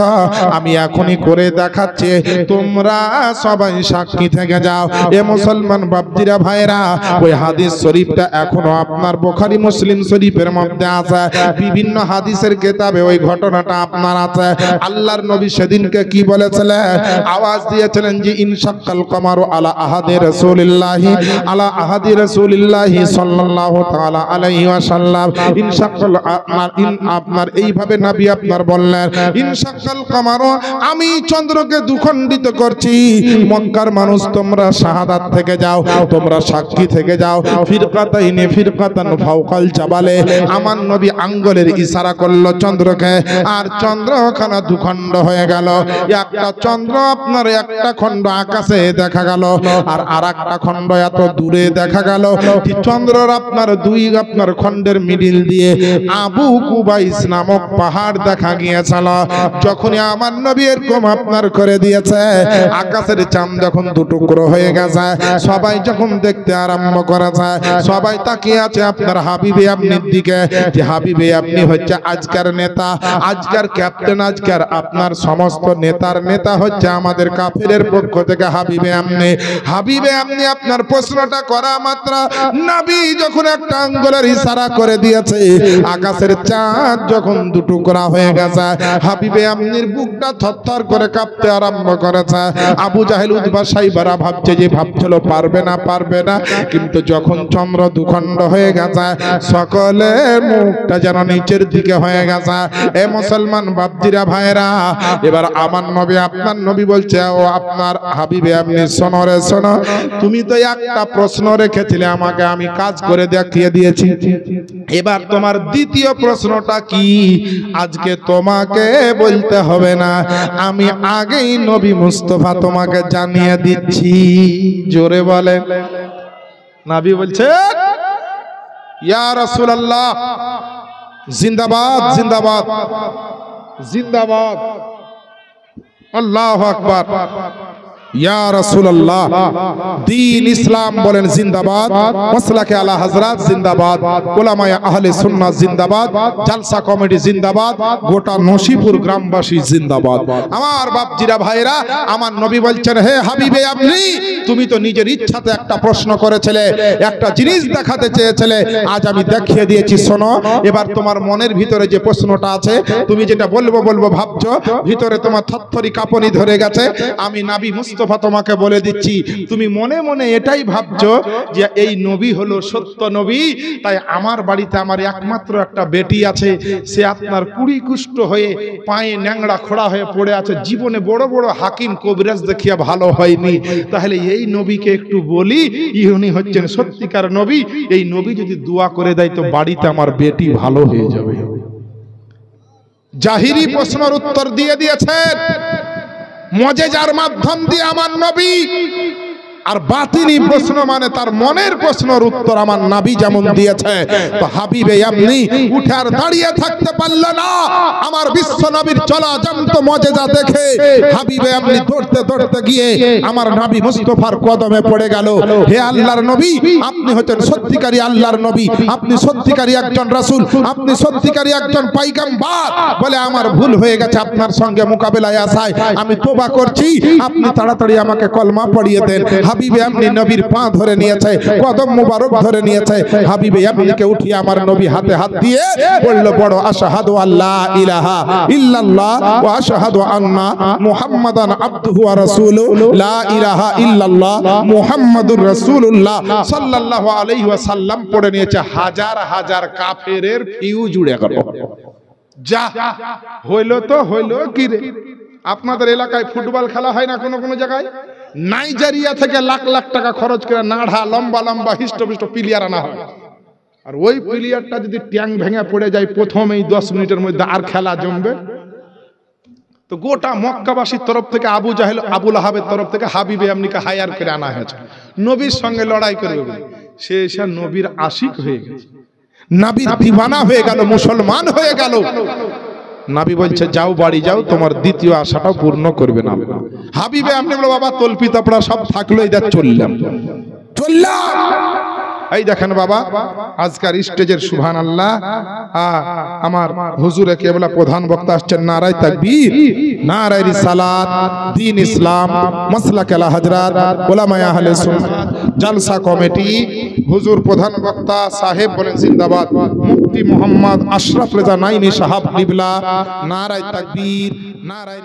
আমি এখনই করে দেখাচ্ছি, তোমরা সবাই সাক্ষী থেকে যাও। এ মুসলমান বাপজিরা ভাইরা, ওই হাদিস শরীফটা এখনো আপনার বুখারী মুসলিম শরীফের মধ্যে আছে, বিভিন্ন হাদিসের কিতাবে ওই ঘটনাটা আপনার আছে। আল্লাহর নবী সেদিনকে কি বলেছিলেন? আওয়াজ দিয়েছিলেন যে ইনশাক্কাল কমারু আলা আহাদি রাসূলিল্লাহি, আলা আহাদি রাসূলিল্লাহি সাল্লাল্লাহু তাআলা আলাইহি ওয়াসাল্লাম। ইনশাক্কাল আপনার এইভাবে নবী আপনার বললেন, ইনশাক্কাল কমারু, আমি চন্দ্রকে দুখণ্ডিত করছি। মক্কার মানুষ তোমরা শাহাদাত থেকে যাও, তোমরা সাক্ষী থেকে যাও। ফিরকাতাইনে ফিরকাতান ফাওকাল জাবালে, আমার নবী আঙ্গুলের ইশারা করলো চন্দ্রকে, আর চন্দ্রখানা দুখণ্ড হয়ে গেল। একটা চন্দ্র আপনার একটা খণ্ড আকাশে দেখা গেল, আর আরেকটা খণ্ড এত দূরে দেখা গেল। চন্দ্রর আপনার দুই আপনার খণ্ডের মিডিল দিয়ে আবু কুবাইস নামক পাহাড় দেখা গিয়েছিল। যখনই আমার নবী এরকম আপনার করে দিয়েছে, আকাশের চাঁদ যখন দুটুকরো হয়ে গেছে, সবাই যখন দেখতে আরম্ভ করেছে, সবাই তাকিয়ে আছে আপনার হাবিবে আপনির দিকে যে হাবিবে আপনি হচ্ছে আজকের নেতা, আজকের ক্যাপ্টেন, আজকের আপনার সমস্ত নেতার নেতা হচ্ছে আমাদের কাফেরের পক্ষ থেকে হাবিবে আপনি। হাবিবে আপনি আপনার প্রশ্নটা করা মাত্র নবী যখন একটা আঙ্গুলের ইশারা করে দিয়েছে, আকাশের চাঁদ যখন দুটুকরা হয়ে গেছে, হাবিবে আপনির বুকটা থরথর করে কাঁপতে আরম্ভ করেছে। আবু জাহেল উতবা সাইবারা ভাবছে যে ভাবছিল পারবে না পারবে না, কিন্তু যখন চন্দ্র দুখণ্ড হয়ে গেছে, সকলের মুখটা যেন নিচের দিকে হয়ে গেছে। এ মুসলমান বাপজিরা ভাইরা, এবার আমার নবী আপনার নবী বলছে, ও আপনার হাবিবে আপনি শোনো রে শোনো, তুমি তো একটা প্রশ্ন রেখেছিলে আমাকে, আমি কাজ করে দেখিয়ে দিয়েছি, এবার তোমার দ্বিতীয় প্রশ্নটা কি আজকে তোমাকে বলতে হবে না, আমি আগেই নবী মুস্তাফা তোমাকে জানিয়ে দিচ্ছি। জোরে বলেন। নবী বলছে, ইয়া রাসূলুল্লাহ, জিন্দাবাদ জিন্দাবাদ জিন্দাবাদ, আল্লাহু আকবার, ইয়া রাসূলুল্লাহ, দ্বীন ইসলাম বলেন জিন্দাবাদ, মাসলাকে আলা হযরত জিন্দাবাদ, উলামায়ে আহলে সুন্নাহ জিন্দাবাদ, জালসা কমিটি জিন্দাবাদ, গোটা নসিপুর গ্রামবাসী জিন্দাবাদ। আমার বাপজিরা ভাইরা, আমার নবী বলছেন, হে হাবিবে আপনি, তুমি তো নিজের ইচ্ছাতে একটা প্রশ্ন করেছিলে, একটা জিনিস দেখাতে চেয়েছিলে, আজ আমি দেখিয়ে দিয়েছি। শোনো, এবার তোমার মনের ভিতরে যে প্রশ্নটা আছে, তুমি যেটা বলবো বলবো ভাবছো, ভিতরে তোমার থরথরি কাঁপুনি ধরে গেছে, আমি নবী মুস্তাফা তোমাকে বলে দিচ্ছি, তুমি মনে মনে এটাই ভাবছো যে এই নবী হলো সত্য নবী, তাই আমার বাড়িতে আমার একমাত্র একটা বেটি আছে, সে আপনার কুড়ি কুষ্ঠ হয়ে পায়ে ন্যাংড়া খোড়া হয়ে পড়ে আছে, জীবনে বড় বড় হাকিম কবিরাজ দেখিয়া ভালো হয়নি, তাহলে এই নবীকে একটু বলি, ইনি হচ্ছেন সত্যিকার নবী, এই নবী যদি দোয়া করে দেয় তো বাড়িতে আমার বেটি ভালো হয়ে যাবে। জাহিরি প্রশ্নের উত্তর দিয়ে দিয়েছেন মুজিজার মাধ্যম দিয়ে আমার নবী, আর বাতিনি প্রশ্ন মানে তার মনের প্রশ্নের উত্তর আমার নবী যেমন দিয়েছে। তো হাবিবে আপনি উঠে আর দাঁড়িয়ে থাকতে পারল না, আমার বিশ্ব নবীর চলা জ্যান্ত মুজিজা দেখে হাবিবে আপনি দৌড়তে দৌড়তে গিয়ে আমার নবী মুস্তাফার কদমে পড়ে গেল। হে আল্লাহর নবী, আপনি হচ্ছেন সত্যিকারী আল্লাহর নবী, আপনি সত্যিকারী একজন রাসূল, আপনি সত্যিকারী একজন পয়গম্বর, বলে আমার ভুল হয়ে গেছে, আপনার সঙ্গে মোকাবেলায় আসায় আমি তওবা করছি, আপনি তাড়াতাড়ি আমাকে কলমা পড়িয়ে দেন। হাবিবে আপনি নবীর পা ধরে নিয়েছে, কদম মুবারক ধরে নিয়েছে, হাবিবে আপনিকে উঠিয়ে আমার নবী হাতে হাত দিয়ে বলল, বড় আশহাদু আল্লা ইলাহা ইল্লাল্লাহ ওয়া আশহাদু আন্না মুহাম্মাদান আবদুহু ওয়া রাসূলুহু, লা ইলাহা ইল্লাল্লাহ মুহাম্মাদুর রাসূলুল্লাহ সাল্লাল্লাহু আলাইহি ওয়াসাল্লাম পড়ে নিয়েছে। হাজার হাজার কাফেরের ফিউজ উড়ে গেল। যা হইল তো হইল কি রে, আপনাদের এলাকায় ফুটবল খেলা হয় না কোনো কোনো জায়গায়, নাইজেরিয়া থেকে লাখ লাখ টাকা খরচ করে নাড়া লম্বা লম্বা হিষ্টপিষ্ট প্লেয়ার আনা হয়, আর ওই প্লেয়ারটা যদি ট্যাং ভেঙে পড়ে যায় প্রথমেই 10 মিনিটের মধ্যে, আর খেলা জমবে। তো গোটা মক্কাবাসীর তরফ থেকে আবু জাহেল আবু লাহাবের তরফ থেকে হাবিবে আপনিকে হায়ার করে আনা হয়েছে নবীর সঙ্গে লড়াই করবে বলে। সে এসে নবীর আশিক হয়ে গেছে, নবীর দিওয়ানা হয়ে গেল, মুসলমান হয়ে গেল। নবী বলছে, যাও বাড়ি যাও, তোমার দ্বিতীয় আশাটাও পূর্ণ করবে না। হাবিবে আপনি বলে, বাবা তলপি তপড়া সব থাকলো, এই চললাম চললাম। এই দেখেন বাবা, আজকের স্টেজের সুবহানাল্লাহ, আমার হুজুরে কেবলা প্রধান বক্তা আসছেন, নারায়ে তাকবীর, নারায়ে রিসালাত, দ্বীন ইসলাম, মাসলাক আলা হযরত, উলামায়ে আহলে সুন্নাহ, জালসা কমিটি, হুজুর প্রধান বক্তা সাহেব বলেন জিন্দাবাদ, মুফতি মোহাম্মদ আশরাফ রেজা নাইমি সাহাব কিবলা, নারায়ে তাকবীর, নারায়ে